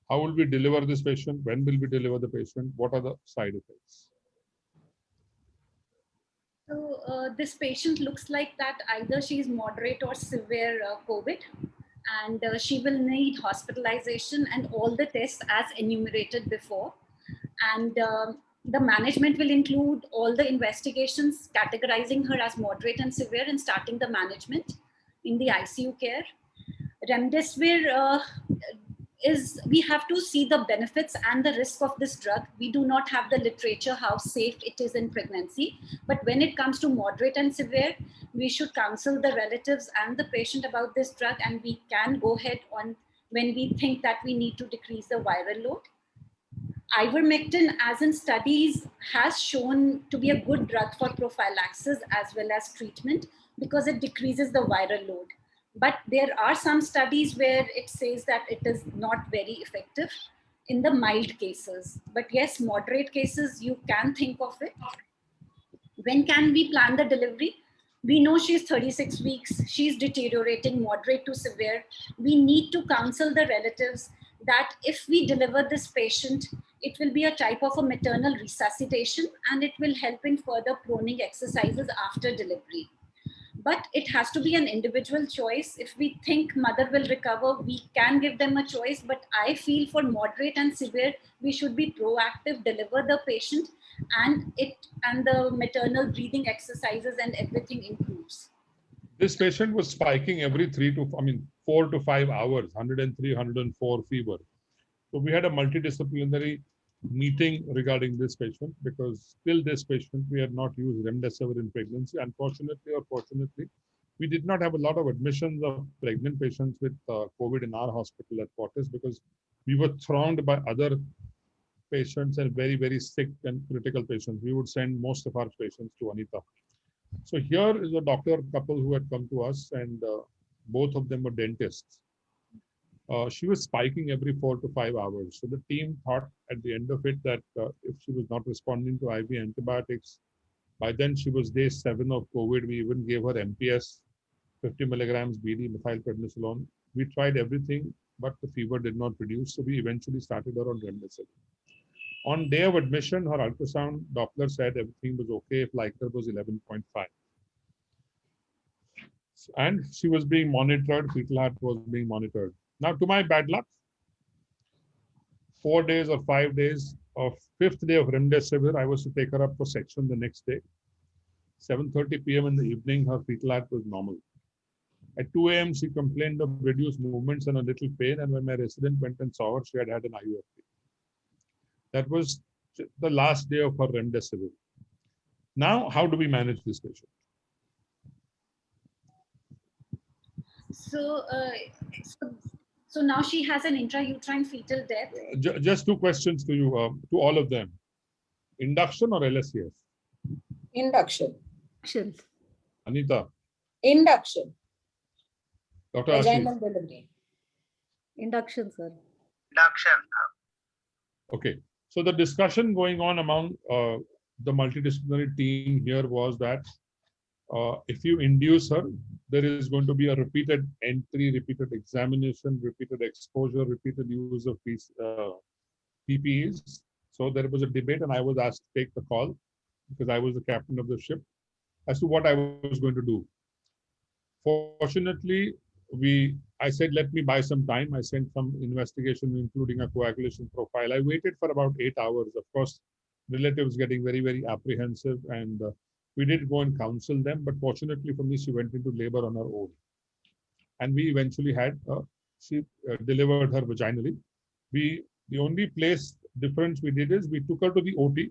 How will we deliver this patient? When will we deliver the patient? What are the side effects? So this patient looks like that either she is moderate or severe COVID, and she will need hospitalization and all the tests as enumerated before. And the management will include all the investigations, categorizing her as moderate and severe and starting the management in the ICU care. Remdesivir we have to see the benefits and the risk of this drug. We do not have the literature how safe it is in pregnancy, but when it comes to moderate and severe, we should counsel the relatives and the patient about this drug, and we can go ahead on when we think that we need to decrease the viral load. Ivermectin, as in studies, has shown to be a good drug for prophylaxis as well as treatment because it decreases the viral load. But there are some studies where it says that it is not very effective in the mild cases. But yes, moderate cases, you can think of it. When can we plan the delivery? We know she's 36 weeks, she's deteriorating moderate to severe. We need to counsel the relatives that if we deliver this patient, it will be a type of a maternal resuscitation and it will help in further proning exercises after delivery. But it has to be an individual choice. If we think mother will recover, we can give them a choice. But I feel for moderate and severe, we should be proactive, deliver the patient, and the maternal breathing exercises and everything improves. This patient was spiking every 4 to 5 hours, 103, 104 fever. So we had a multidisciplinary meeting regarding this patient, because till this patient we had not used remdesivir in pregnancy. Unfortunately or fortunately, we did not have a lot of admissions of pregnant patients with COVID in our hospital at Fortis, because we were thronged by other patients and very, very sick and critical patients. We would send most of our patients to Anita. So here is a doctor couple who had come to us, and both of them were dentists. She was spiking every 4 to 5 hours. So the team thought at the end of it that if she was not responding to IV antibiotics, by then she was day 7 of COVID. We even gave her MPS, 50 milligrams BD methylprednisolone. We tried everything, but the fever did not reduce. So we eventually started her on remdesivir. On day of admission, her ultrasound Doppler said everything was okay. Likert was 11.5. And she was being monitored. Fetal heart was being monitored. Now, to my bad luck, 4 days or 5 days of 5th day of remdesivir, I was to take her up for section the next day. 7:30 p.m. in the evening, her fetal heart was normal. At 2 a.m., she complained of reduced movements and a little pain. And when my resident went and saw her, she had had an IUFT. That was the last day of her remdesivir. Now, how do we manage this patient? So, so now she has an intrauterine fetal death. Just two questions to you, to all of them. Induction or LSCS? Induction. Induction. Anita, Induction. Dr. Ashish. Vaginal delivery. Induction, sir. Induction. Okay, so the discussion going on among the multidisciplinary team here was that if you induce her, there is going to be a repeated entry, repeated examination, repeated exposure, repeated use of PPEs. So there was a debate, and I was asked to take the call because I was the captain of the ship as to what I was going to do. Fortunately, I said, let me buy some time. I sent some investigation, including a coagulation profile. I waited for about 8 hours. Of course, relatives getting very, very apprehensive, and we did go and counsel them. But fortunately for me, she went into labor on her own. And we eventually had, she delivered her vaginally. The only difference we did is we took her to the OT,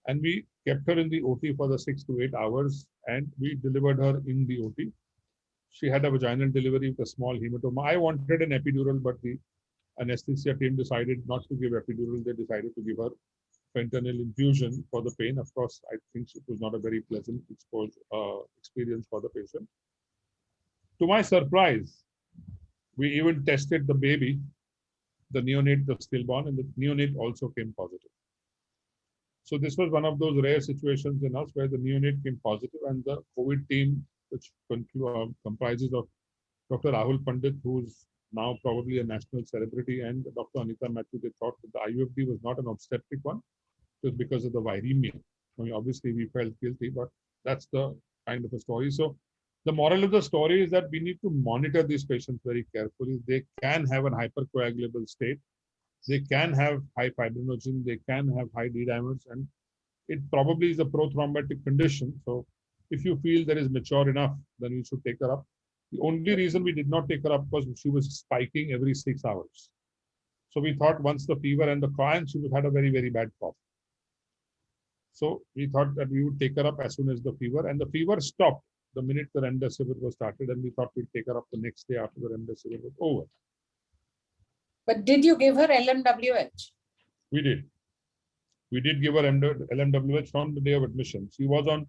and we kept her in the OT for the 6 to 8 hours, and we delivered her in the OT. She had a vaginal delivery with a small hematoma. I wanted an epidural, but the anesthesia team decided not to give epidural. They decided to give her fentanyl infusion for the pain. Of course, I think it was not a very pleasant experience for the patient. To my surprise, we even tested the baby, the neonate, the stillborn, and the neonate also came positive. So this was one of those rare situations in us where the neonate came positive, and the COVID team, which comprises of Dr. Rahul Pandit, who's now probably a national celebrity, and Dr. Anita Matthew, they thought that the IUFD was not an obstetric one. It was because of the viremia. I mean, obviously, we felt guilty, but that's the kind of a story. So the moral of the story is that we need to monitor these patients very carefully. They can have an hypercoagulable state. They can have high fibrinogen. They can have high D-dimers, and it probably is a prothrombotic condition. So if you feel there is mature enough, then you should take her up. The only reason we did not take her up was she was spiking every 6 hours. So we thought once the fever and the cough, and she had a very, very bad cough. So we thought that we would take her up as soon as the fever, and the fever stopped the minute the remdesivir was started, and we thought we'd take her up the next day after the remdesivir was over. But did you give her LMWH? We did. We did give her LMWH from the day of admission. She was on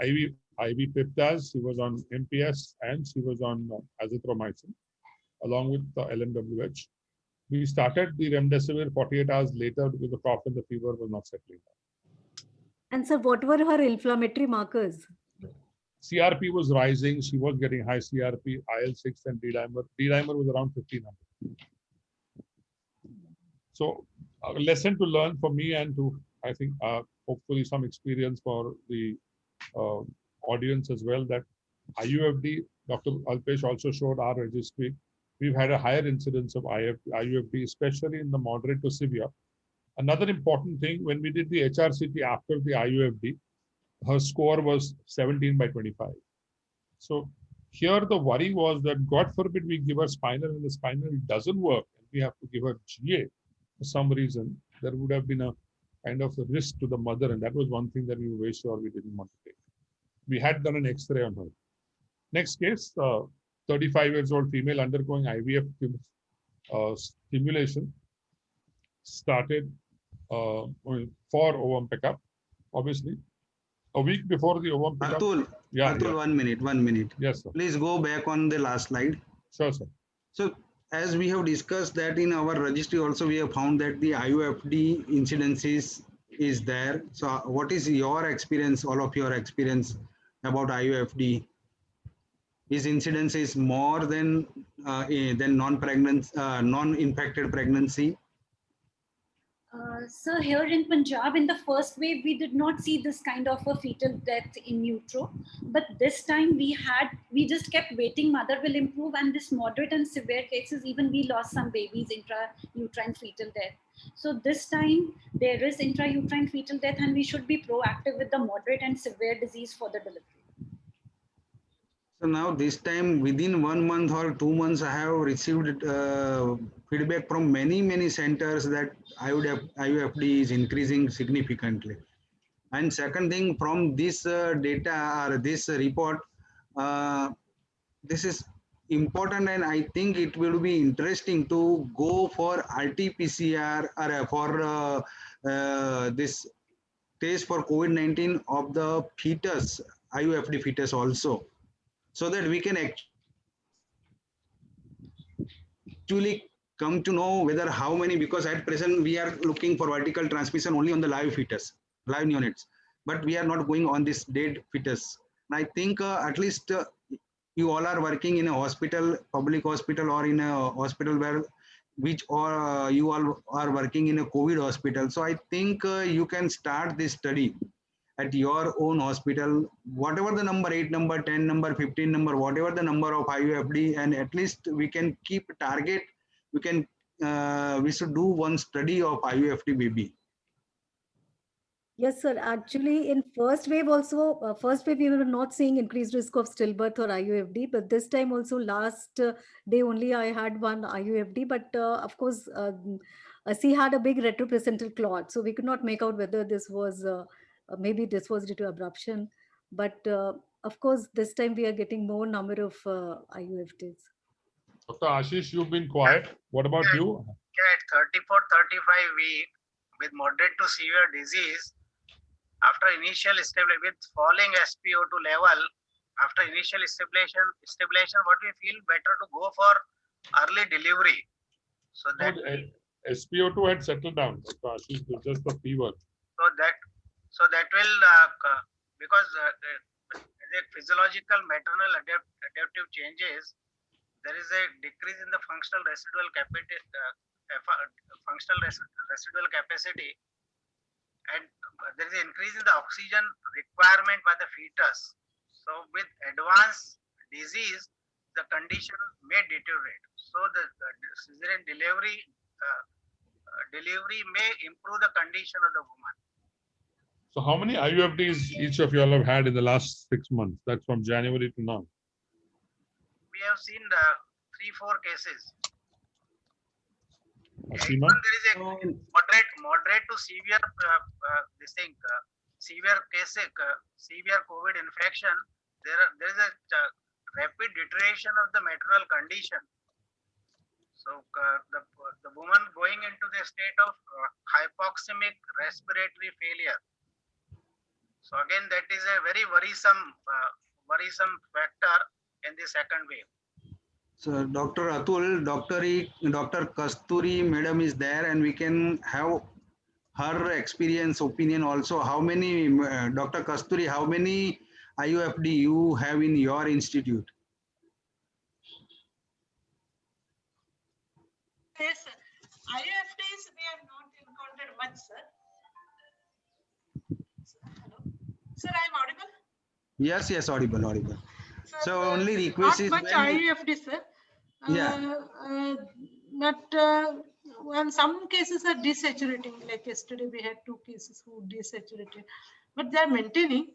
IV Piptaz, she was on MPS, and she was on azithromycin along with the LMWH. We started the remdesivir 48 hours later because the cough and the fever was not settling down. And sir, what were her inflammatory markers? CRP was rising. She was getting high CRP, IL-6 and D-dimer. D-dimer was around 1500. So a lesson to learn for me and to, I think, hopefully some experience for the audience as well, that IUFD, Dr. Alpesh also showed our registry. We've had a higher incidence of IUFD, especially in the moderate to severe. Another important thing, when we did the HRCT after the IUFD, her score was 17/25. So here the worry was that God forbid we give her spinal and the spinal doesn't work, and we have to give her GA for some reason. There would have been a kind of a risk to the mother, and that was one thing that we were very sure we didn't want to take. We had done an X-ray on her. Next case, 35 years old female undergoing IVF stimulation, started for ovum pickup, obviously. A week before the ovum pickup. Atul, 1 minute. Yes, sir. Please go back on the last slide. Sure, sir. So as we have discussed that in our registry also, we have found that the IUFD incidences is there. So what is your experience, all of your experience about IUFD? Is incidence is more than non-infected pregnancy? So here in Punjab, in the first wave, we did not see this kind of a fetal death in utero. But this time we just kept waiting, mother will improve, and this moderate and severe cases, even we lost some babies, intrauterine fetal death. So this time there is intrauterine fetal death, and we should be proactive with the moderate and severe disease for the delivery. So now this time within 1 month or 2 months, I have received feedback from many centers that IUFD is increasing significantly. And second thing, from this data or this report, this is important, and I think it will be interesting to go for RT-PCR or for this test for COVID-19 of the fetus, IUFD fetus also, so that we can actually come to know whether how many, because at present we are looking for vertical transmission only on the live fetus, live neonates, but we are not going on this dead fetus. And I think at least you all are working in a hospital, public hospital, or in a hospital where which or you all are working in a COVID hospital. So I think you can start this study at your own hospital, whatever the number, 8 number, 10 number, 15 number, whatever the number of IUFD, and at least we can keep target. We can we should do one study of IUFD baby. Yes, sir. Actually, in first wave also, first wave we were not seeing increased risk of stillbirth or IUFD, but this time also last day only I had one IUFD, but of course, she had a big retroplacental clot, so we could not make out whether this was maybe this was due to abruption, but of course this time we are getting more number of IUFDs. Dr. Ashish, you've been quiet. What about you? Yeah, at 34-35 week with moderate to severe disease, after initial stabilization with falling SpO2 level, after initial stabilization, what we feel better to go for early delivery. So that SpO2 had settled down, Dr. Ashish, just the fever. So that will because the physiological maternal adaptive changes, there is a decrease in the functional residual capacity, and there is an increase in the oxygen requirement by the fetus. So with advanced disease, the condition may deteriorate. So the cesarean delivery may improve the condition of the woman. So how many IUFDs each of you all have had in the last 6 months? That's from January to now. We have seen 3-4 cases. Asima? There is a moderate to severe severe case, severe COVID infection. There is a rapid deterioration of the maternal condition. So the woman going into the state of hypoxemic respiratory failure. So again, that is a very worrisome factor in the second wave. So Dr. Atul, Dr. Kasturi madam is there, and we can have her experience, opinion also. How many, Dr. Kasturi, how many IUFD you have in your institute? Yes, sir. IUFDs we have not encountered much, sir. Hello. Sir, I am audible? Yes, audible. Sir, so only request is not much IUFD, sir. But when some cases are desaturating, like yesterday we had 2 cases who desaturated, but they are maintaining.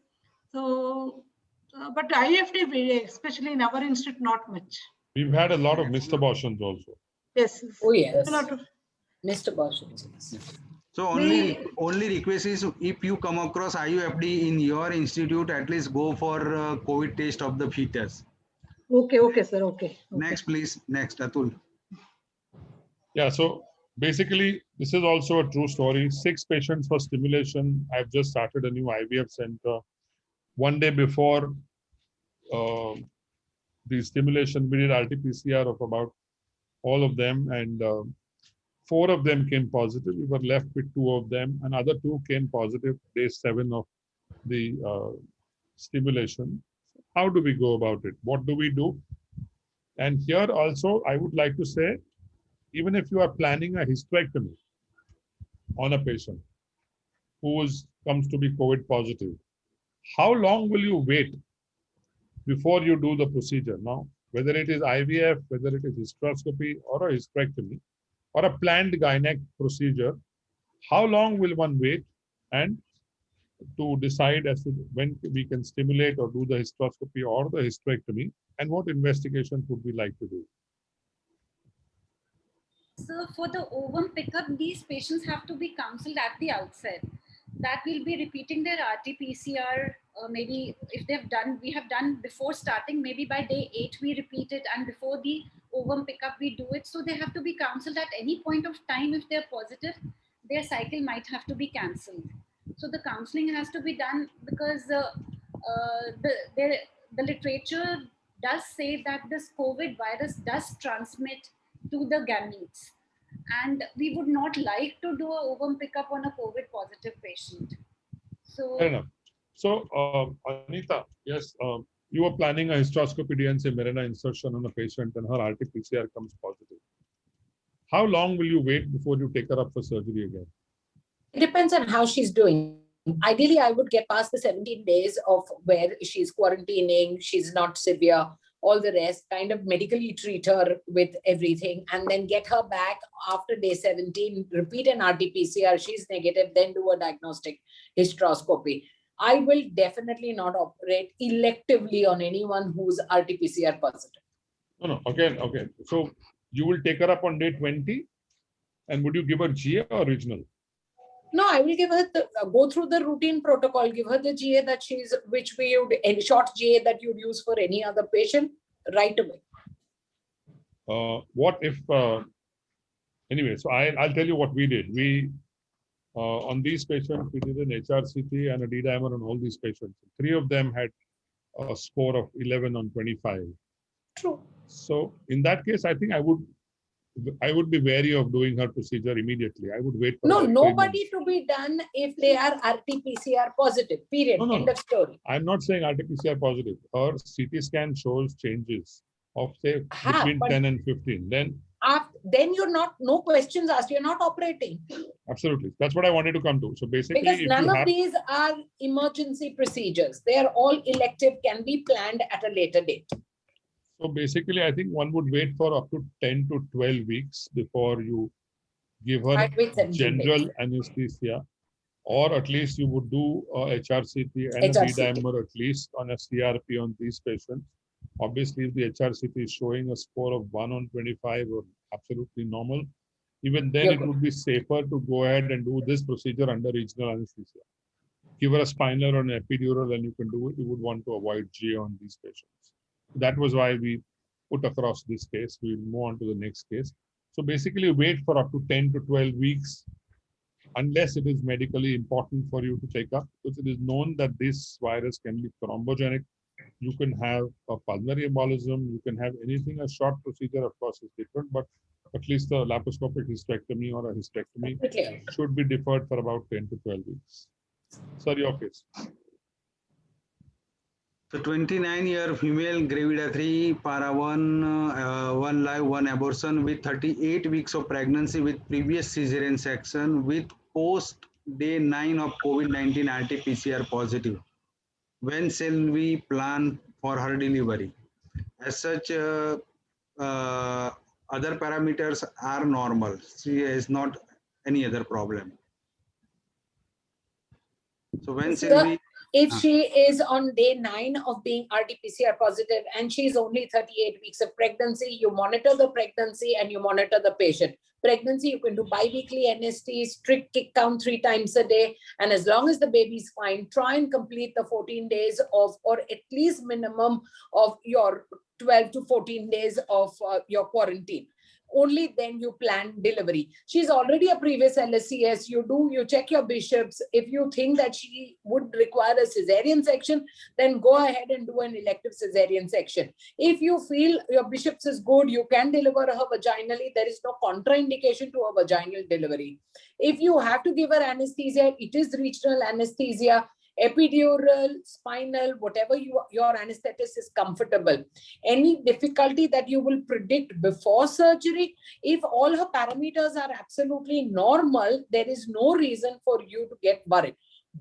So, but IUFD, especially in our institute, not much. We've had a lot of missed abortions also. Yes. Oh yes. A lot of missed abortions. So only request is, if you come across IUFD in your institute, at least go for COVID test of the fetus. Okay, sir. Okay. Next, please. Next, Atul. Yeah, so basically, this is also a true story. 6 patients for stimulation. I've just started a new IVF center. One day before the stimulation, we did RT-PCR of about all of them, and 4 of them came positive. We were left with 2 of them. Another 2 came positive day 7 of the stimulation. How do we go about it? What do we do? And here also, I would like to say, even if you are planning a hysterectomy on a patient who comes to be COVID positive, how long will you wait before you do the procedure? Now, whether it is IVF, whether it is hysteroscopy or a hysterectomy or a planned gynec procedure, how long will one wait and to decide as to when we can stimulate or do the hysteroscopy or the hysterectomy, and what investigations would we like to do? So for the ovum pickup, these patients have to be counseled at the outset. That will be repeating their RT-PCR maybe if they've done, we have done before starting, maybe by day 8 we repeat it, and before the ovum pickup we do it. So they have to be counseled at any point of time. If they're positive, their cycle might have to be cancelled. So the counseling has to be done, because the literature does say that this COVID virus does transmit to the gametes, and we would not like to do a ovum pickup on a COVID positive patient. So Fair enough. So, Anita, yes, you were planning a hysteroscopy DNC Mirena insertion on a patient and her RT-PCR comes positive. How long will you wait before you take her up for surgery again? It depends on how she's doing. Ideally, I would get past the 17 days of where she's quarantining, she's not severe, all the rest, kind of medically treat her with everything, and then get her back after day 17, repeat an RT-PCR, she's negative, then do a diagnostic hysteroscopy. I will definitely not operate electively on anyone who's RT-PCR positive. No, again, okay. So you will take her up on day 20, and would you give her GA or regional? No, I will give her go through the routine protocol, give her the GA that which we would, any short GA that you'd use for any other patient right away. What if, anyway, so I'll tell you what we did. We, on these patients, we did an HRCT and a D-dimer on all these patients. 3 of them had a score of 11 on 25. True. So in that case, I think I would be wary of doing her procedure immediately. I would wait for nobody to be done if they are RT-PCR positive, period. No, end of story. I'm not saying RT-PCR positive. Her CT scan shows changes of say between 10 and 15. Then you're not, no questions asked, you're not operating. Absolutely. That's what I wanted to come to. So basically, because none of these are emergency procedures. They are all elective, can be planned at a later date. So basically, I think one would wait for up to 10 to 12 weeks before you give her general anesthesia, or at least you would do a HRCT and a D-dimer at least on a CRP on these patients. Obviously, if the HRCT is showing a score of 1 on 25 or absolutely normal, even then it would be safer to go ahead and do this procedure under regional anesthesia. Give her a spinal or an epidural and you can do it. You would want to avoid GA on these patients. That was why we put across this case. We'll move on to the next case. So basically wait for up to 10 to 12 weeks, unless it is medically important for you to take up, because it is known that this virus can be thrombogenic. You can have a pulmonary embolism, you can have anything. A short procedure, of course, is different, but at least a laparoscopic hysterectomy or a hysterectomy should be deferred for about 10 to 12 weeks. Sir, your case. So 29-year female, gravida 3, para 1, 1 live, 1 abortion with 38 weeks of pregnancy with previous cesarean section with post day 9 of COVID-19 RT-PCR positive. When shall we plan for her delivery? As such, other parameters are normal. She has not any other problem. So when shall we? If she is on day 9 of being RT-PCR positive and she's only 38 weeks of pregnancy, you monitor the pregnancy and you monitor the patient. Pregnancy, you can do bi-weekly NST, strict kick count 3 times a day. And as long as the baby's fine, try and complete the 14 days of, or at least minimum of your 12 to 14 days of your quarantine. Only then you plan delivery. She's already a previous LSCS. You check your bishops. If you think that she would require a cesarean section, then go ahead and do an elective cesarean section. If you feel your bishops is good, you can deliver her vaginally. There is no contraindication to a vaginal delivery. If you have to give her anesthesia, it is regional anesthesia. Epidural, spinal, whatever your anesthetist is comfortable. Any difficulty that you will predict before surgery, if all her parameters are absolutely normal, there is no reason for you to get worried.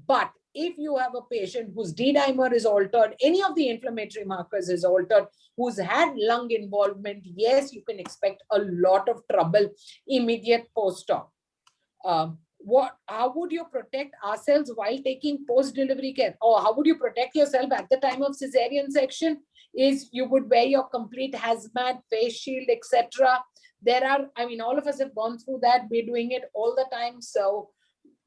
But if you have a patient whose D-dimer is altered, any of the inflammatory markers is altered, who's had lung involvement, yes, you can expect a lot of trouble immediate post-op. How would you protect ourselves while taking post-delivery care? Or how would you protect yourself at the time of cesarean section? Is you would wear your complete hazmat, face shield, etc. There are, I mean, all of us have gone through that. We're doing it all the time. So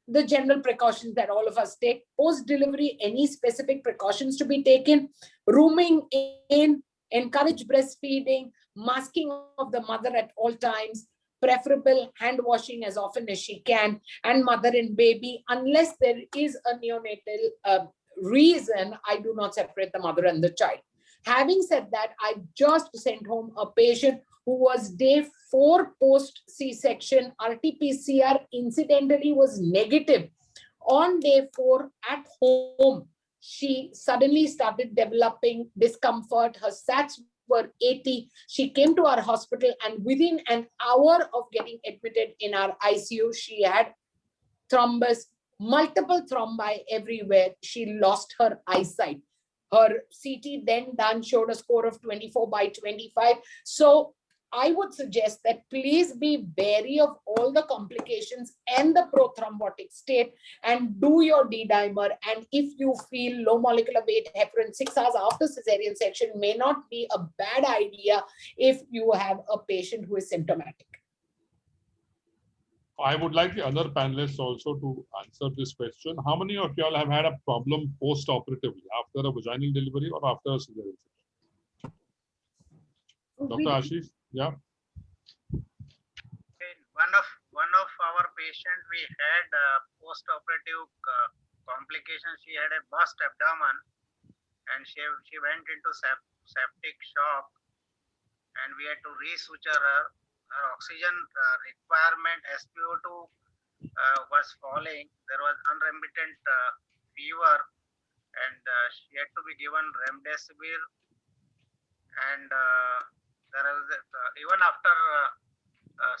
the general precautions that all of us take. Post-delivery, any specific precautions to be taken? Rooming in, encourage breastfeeding, masking of the mother at all times, preferable hand washing as often as she can, and mother and baby, unless there is a neonatal reason, I do not separate the mother and the child. Having said that, I just sent home a patient who was day 4 post C-section. RT-PCR incidentally was negative. On day 4 at home, she suddenly started developing discomfort. Her SATs were 80. She came to our hospital, and within an hour of getting admitted in our ICU, she had thrombus, multiple thrombi everywhere. She lost her eyesight. Her CT then done showed a score of 24/25. So I would suggest that please be wary of all the complications and the prothrombotic state, and do your D-dimer. And if you feel low molecular weight heparin 6 hours after cesarean section may not be a bad idea if you have a patient who is symptomatic. I would like the other panelists also to answer this question. How many of y'all have had a problem post-operatively after a vaginal delivery or after a cesarean section? Dr. Ashish, yeah. Okay, one of our patient, we had post-operative complications. She had a burst abdomen, and she went into septic shock, and we had to resuture her. Her oxygen requirement, SpO2 was falling. There was unremittent fever, and she had to be given remdesivir. And there was even after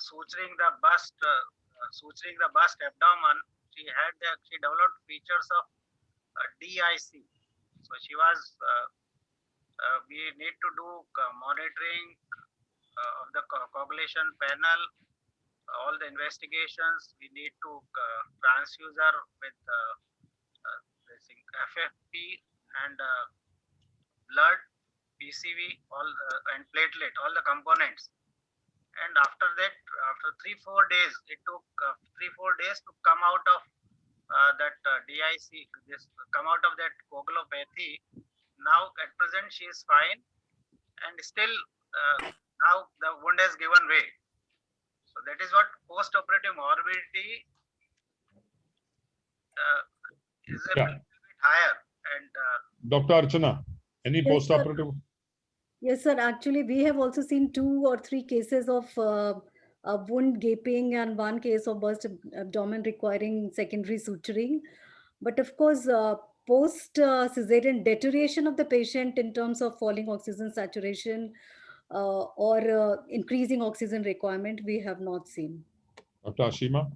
suturing the bust abdomen, she developed features of DIC. So she was. We need to do monitoring of the coagulation panel, all the investigations. We need to transfuse her with FFP and blood, PCV, and platelet, all the components. And after that, after 3-4 days, it took 3-4 days to come out of that DIC, come out of that coagulopathy. Now at present she is fine, and still now the wound has given way. So that is what post-operative morbidity is a bit higher. And Dr. Archana, any Yes, sir. post-operative? Yes, sir. Actually, we have also seen 2 or 3 cases of wound gaping and 1 case of burst abdomen requiring secondary suturing. But of course, post cesarean deterioration of the patient in terms of falling oxygen saturation or increasing oxygen requirement, we have not seen. Dr. Ashima?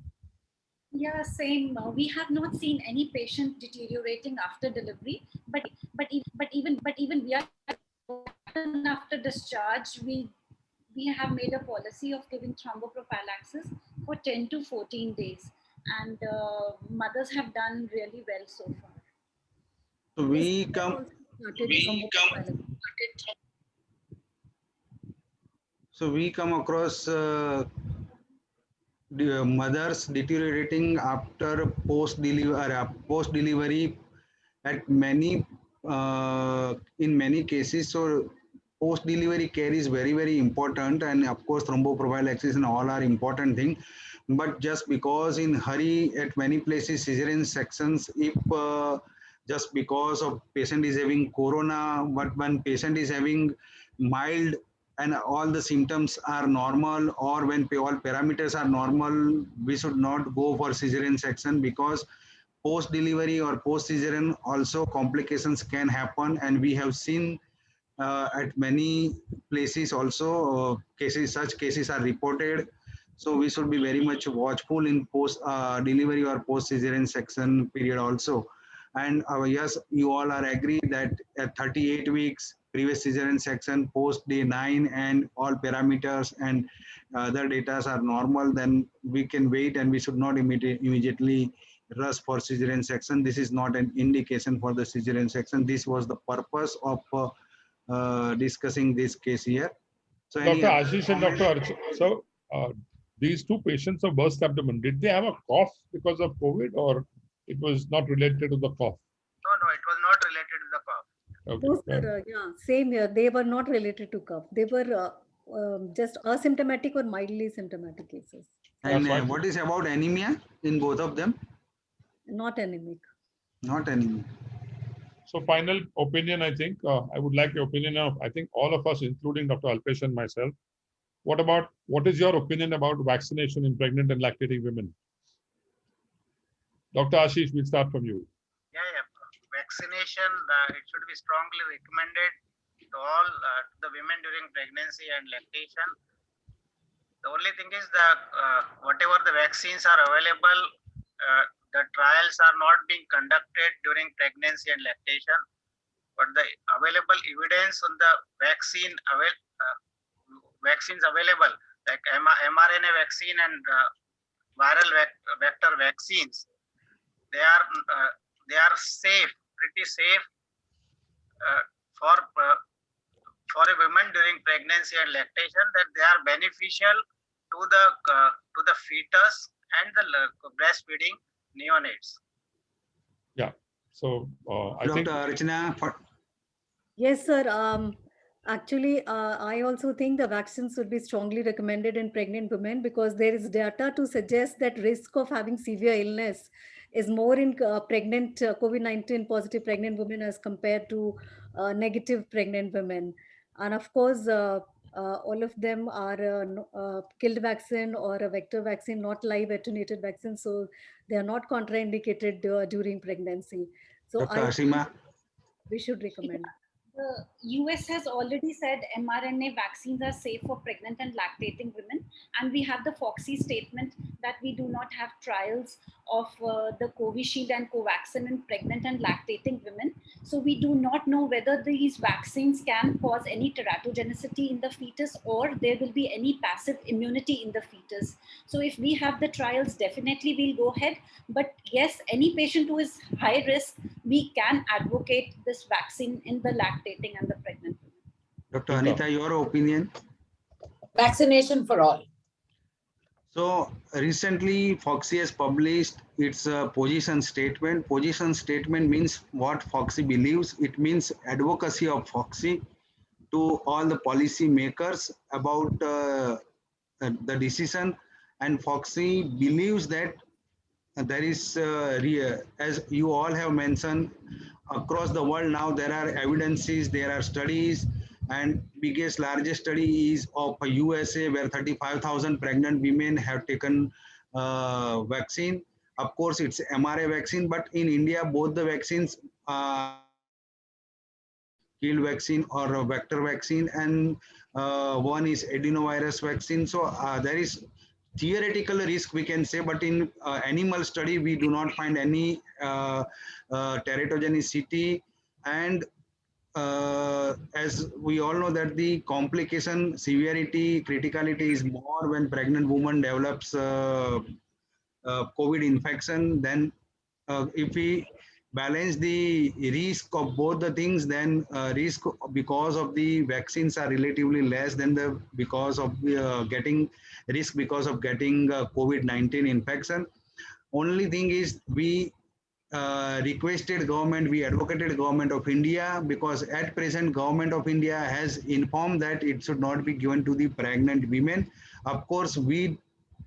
Yeah, same. We have not seen any patient deteriorating after delivery, but even we are after discharge, we have made a policy of giving thromboprophylaxis for 10 to 14 days, and mothers have done really well so far. So we come across mothers deteriorating after post-delivery at many in many cases. So post-delivery care is very, very important, and of course thromboprophylaxis and all are important thing. But just because in hurry at many places cesarean sections, if just because of patient is having corona, but when patient is having mild and all the symptoms are normal, or when all parameters are normal, we should not go for cesarean section, because post-delivery or post-cesarean also complications can happen, and we have seen at many places also such cases are reported. So we should be very much watchful in post-delivery or post-cesarean section period also. And yes, you all are agree that at 38 weeks, previous cesarean section, post day 9, and all parameters and other data are normal, then we can wait, and we should not immediately rush for cesarean section. This is not an indication for the cesarean section. This was the purpose of discussing this case here. So Dr. Ashish and Dr. Archana, so these two patients of burst abdomen, did they have a cough because of COVID, or it was not related to the cough? No, it was not related to the cough. Okay. No, sir, yeah, same here. They were not related to cough. They were just asymptomatic or mildly symptomatic cases. And That's fine. what is about anemia in both of them? Not anemic. Not anemia. So final opinion, I think, I would like your opinion of, I think all of us, including Dr. Alpesh and myself. What is your opinion about vaccination in pregnant and lactating women? Dr. Ashish, we'll start from you. Yeah. Vaccination, it should be strongly recommended to all the women during pregnancy and lactation. The only thing is that whatever the vaccines are available, the trials are not being conducted during pregnancy and lactation. But the available evidence on the vaccines available, like mRNA vaccine and viral vector vaccines, they are safe, pretty safe for a woman during pregnancy and lactation, that they are beneficial to the fetus and the breastfeeding neonates. Yeah. So I think. Dr. Archana, Yes, sir. Actually, I also think the vaccines should be strongly recommended in pregnant women because there is data to suggest that risk of having severe illness is more in pregnant COVID-19 positive pregnant women as compared to negative pregnant women. And of course, all of them are killed vaccine or a vector vaccine, not live attenuated vaccine. So they are not contraindicated during pregnancy. So Dr. Ashima. We should recommend. The US has already said mRNA vaccines are safe for pregnant and lactating women. And we have the FOXI statement that we do not have trials of the Covishield and Covaxin in pregnant and lactating women. So we do not know whether these vaccines can cause any teratogenicity in the fetus or there will be any passive immunity in the fetus. So if we have the trials, definitely we'll go ahead. But yes, any patient who is high risk, we can advocate this vaccine in the lactating and the pregnant women. Dr. Anita, your opinion? Vaccination for all. So recently FOXI has published its position statement. Position statement means what FOXI believes. It means advocacy of FOXI to all the policy makers about the decision. And FOXI believes that there is, as you all have mentioned, across the world now there are evidences, there are studies, and largest study is of USA where 35,000 pregnant women have taken vaccine. Of course, it's mRNA vaccine, but in India, both the vaccines, killed vaccine or a vector vaccine, and one is adenovirus vaccine. So there is theoretical risk, we can say, but in animal study, we do not find any teratogenicity. And as we all know that the complication severity criticality is more when pregnant woman develops COVID infection. Then if we balance the risk of both the things, then risk because of the vaccines are relatively less than the because of getting risk because of getting COVID-19 infection. Only thing is we requested government, we advocated government of India, because at present government of India has informed that it should not be given to the pregnant women. Of course, we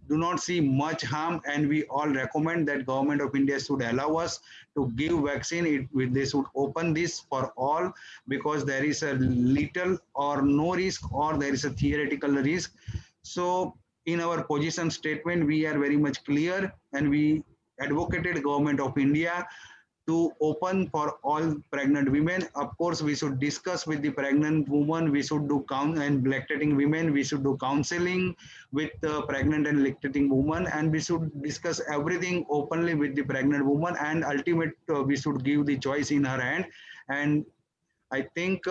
do not see much harm, and we all recommend that government of India should allow us to give vaccine. They should open this for all, because there is a little or no risk, or there is a theoretical risk. So in our position statement, we are very much clear, and we advocated government of India to open for all pregnant women. Of course, we should discuss with the pregnant woman, we should do and lactating women, we should do counseling with the pregnant and lactating woman, and we should discuss everything openly with the pregnant woman, and ultimately we should give the choice in her hand. And I think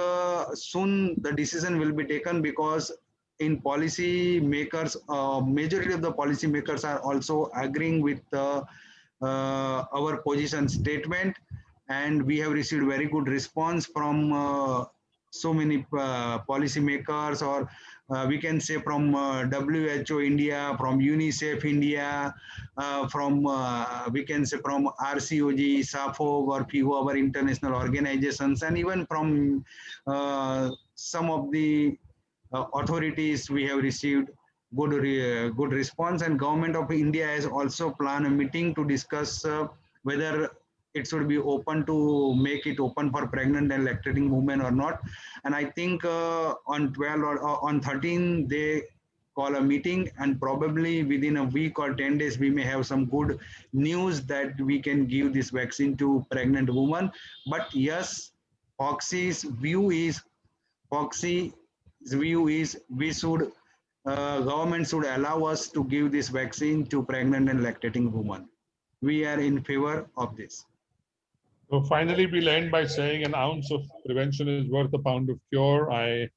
soon the decision will be taken, because in policy makers, majority of the policy makers are also agreeing with our position statement, and we have received very good response from so many policy makers, or we can say from WHO India, from UNICEF India, from we can say from RCOG, SAFO, or few other international organizations, and even from some of the authorities we have received good response. And Government of India has also planned a meeting to discuss whether it should be open to make it open for pregnant and lactating women or not. And I think on 12 or on 13 they call a meeting, and probably within a week or 10 days we may have some good news that we can give this vaccine to pregnant women. But yes, Foxy's view is Foxy's view is we should government should allow us to give this vaccine to pregnant and lactating women. We are in favor of this. So finally, we'll end by saying an ounce of prevention is worth a pound of cure. I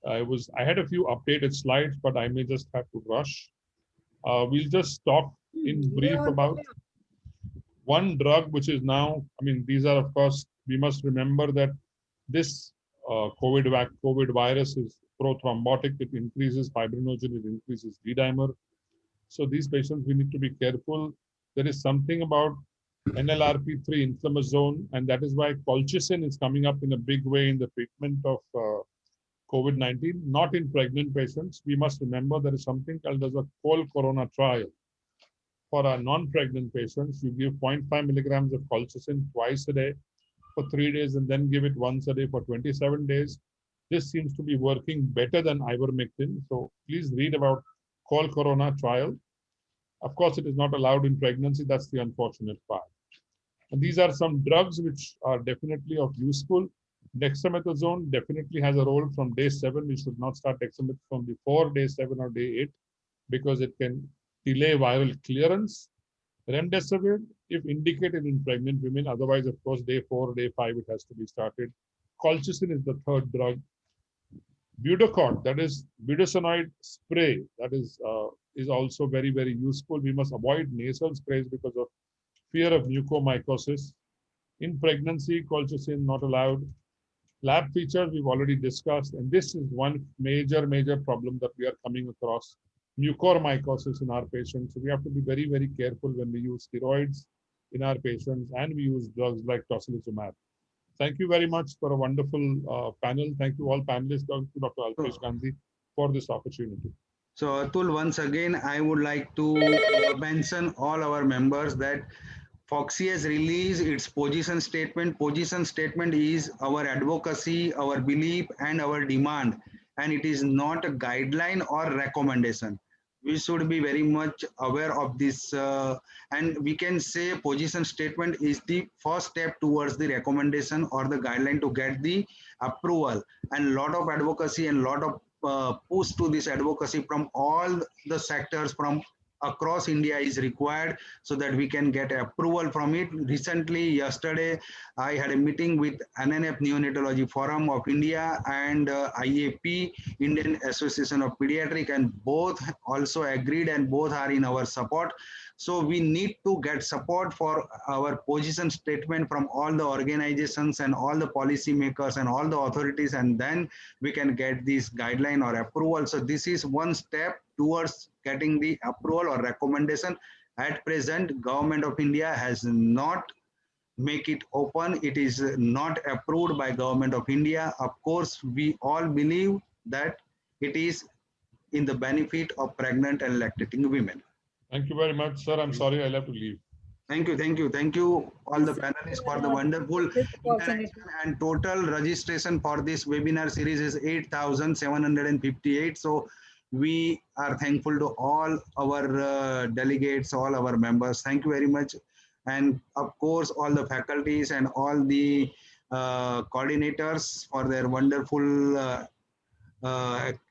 had a few updated slides, but I may just have to rush. We'll just talk in brief about one drug, which is now, I mean, these are, of course, we must remember that this COVID virus is prothrombotic. It increases fibrinogen, it increases D-dimer. So these patients, we need to be careful. There is something about NLRP3 inflammasome, and that is why colchicine is coming up in a big way in the treatment of COVID-19, not in pregnant patients. We must remember there is something called as a COL-Corona trial. For our non-pregnant patients, you give 0.5 milligrams of colchicine twice a day for 3 days, and then give it once a day for 27 days. This seems to be working better than ivermectin. So please read about COL-Corona trial. Of course, it is not allowed in pregnancy. That's the unfortunate part. And these are some drugs which are definitely of useful. Dexamethasone definitely has a role from day 7. We should not start dexamethasone from before day 7 or day 8 because it can delay viral clearance. Remdesivir, if indicated in pregnant women, otherwise, of course, day 4, day 5, it has to be started. Colchicine is the third drug. Budocort, that is budesonide spray, that is also very, very useful. We must avoid nasal sprays because of fear of mucormycosis. In pregnancy, colchicine not allowed. Lab features we've already discussed, and this is one major problem that we are coming across, mucormycosis in our patients. So we have to be very, very careful when we use steroids in our patients, and we use drugs like tocilizumab. Thank you very much for a wonderful panel. Thank you all panelists, Dr. Alpesh Gandhi, for this opportunity. So Atul, once again, I would like to mention all our members that Foxy has released its position statement. Position statement is our advocacy, our belief, and our demand, and it is not a guideline or recommendation. We should be very much aware of this, and we can say position statement is the first step towards the recommendation or the guideline to get the approval. And a lot of advocacy and a lot of push to this advocacy from all the sectors from across India is required so that we can get approval from it. Recently, yesterday, I had a meeting with NNF Neonatology Forum of India and IAP, Indian Association of Pediatric, and both also agreed and both are in our support. So we need to get support for our position statement from all the organizations and all the policy makers and all the authorities, and then we can get this guideline or approval. So this is one step towards getting the approval or recommendation. At present, Government of India has not make it open. It is not approved by Government of India. Of course, we all believe that it is in the benefit of pregnant and lactating women. Thank you very much, sir. I'm sorry I'll have to leave. Thank you all the panelists for the wonderful interaction, and total registration for this webinar series is 8,758. So we are thankful to all our delegates, all our members. Thank you very much. And of course, all the faculties and all the coordinators for their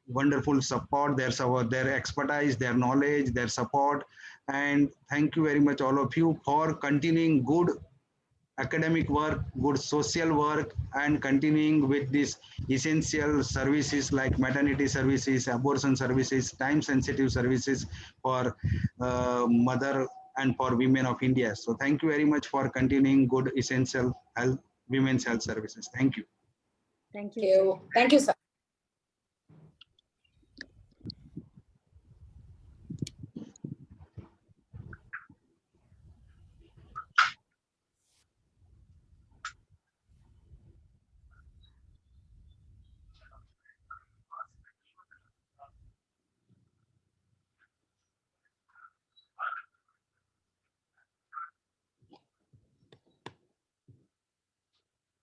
wonderful support, their expertise, their knowledge, their support. And thank you very much all of you for continuing good academic work, good social work, and continuing with these essential services like maternity services, abortion services, time-sensitive services for mother and for women of India. So thank you very much for continuing good essential health, women's health services. Thank you. Thank Thank you. you. Thank you, sir.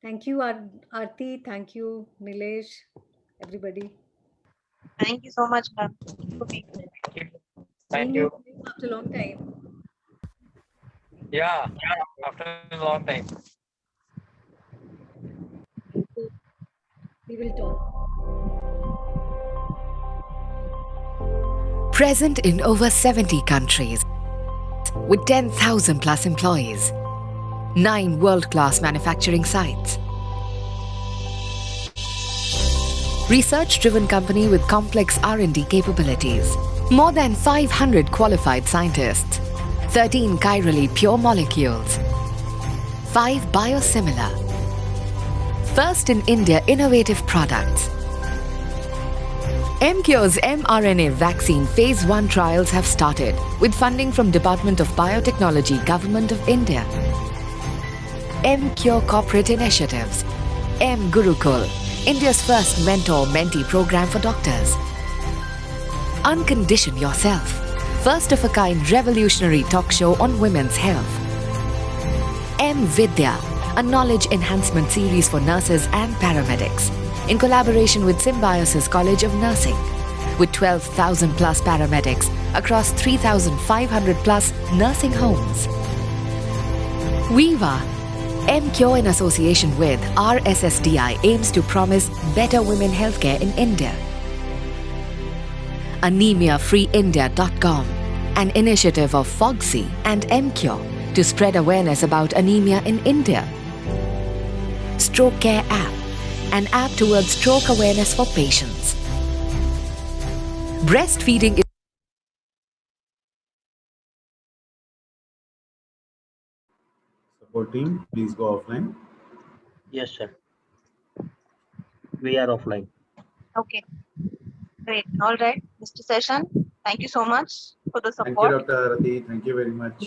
Thank you, Aarti. Thank you, Nilesh, everybody. Thank you so much, ma'am. For being here. Seeing you after a long time. Yeah, after a long time. We will talk. Present in over 70 countries, with 10,000 plus employees, 9 world-class manufacturing sites. Research-driven company with complex R&D capabilities. More than 500 qualified scientists. 13 chirally pure molecules. 5 biosimilar. First in India innovative products. Emcure's mRNA vaccine phase 1 trials have started with funding from Department of Biotechnology, Government of India. Emcure Corporate Initiatives. M Gurukul, India's first mentor-mentee program for doctors. Uncondition Yourself, first of a kind revolutionary talk show on women's health. M Vidya, a knowledge enhancement series for nurses and paramedics, in collaboration with Symbiosis College of Nursing, with 12,000 plus paramedics across 3,500 plus nursing homes. Viva, Emcure in association with RSSDI aims to promise better women healthcare in India. AnemiaFreeIndia.com, an initiative of FOGSI and Emcure to spread awareness about anemia in India. Stroke Care App, an app towards stroke awareness for patients. Breastfeeding is Support team, please go offline. Yes, sir. We are offline. Okay. Great. All right, Mr. Session. Thank you so much for the Thank you, support. Dr. Rati. Thank you very much.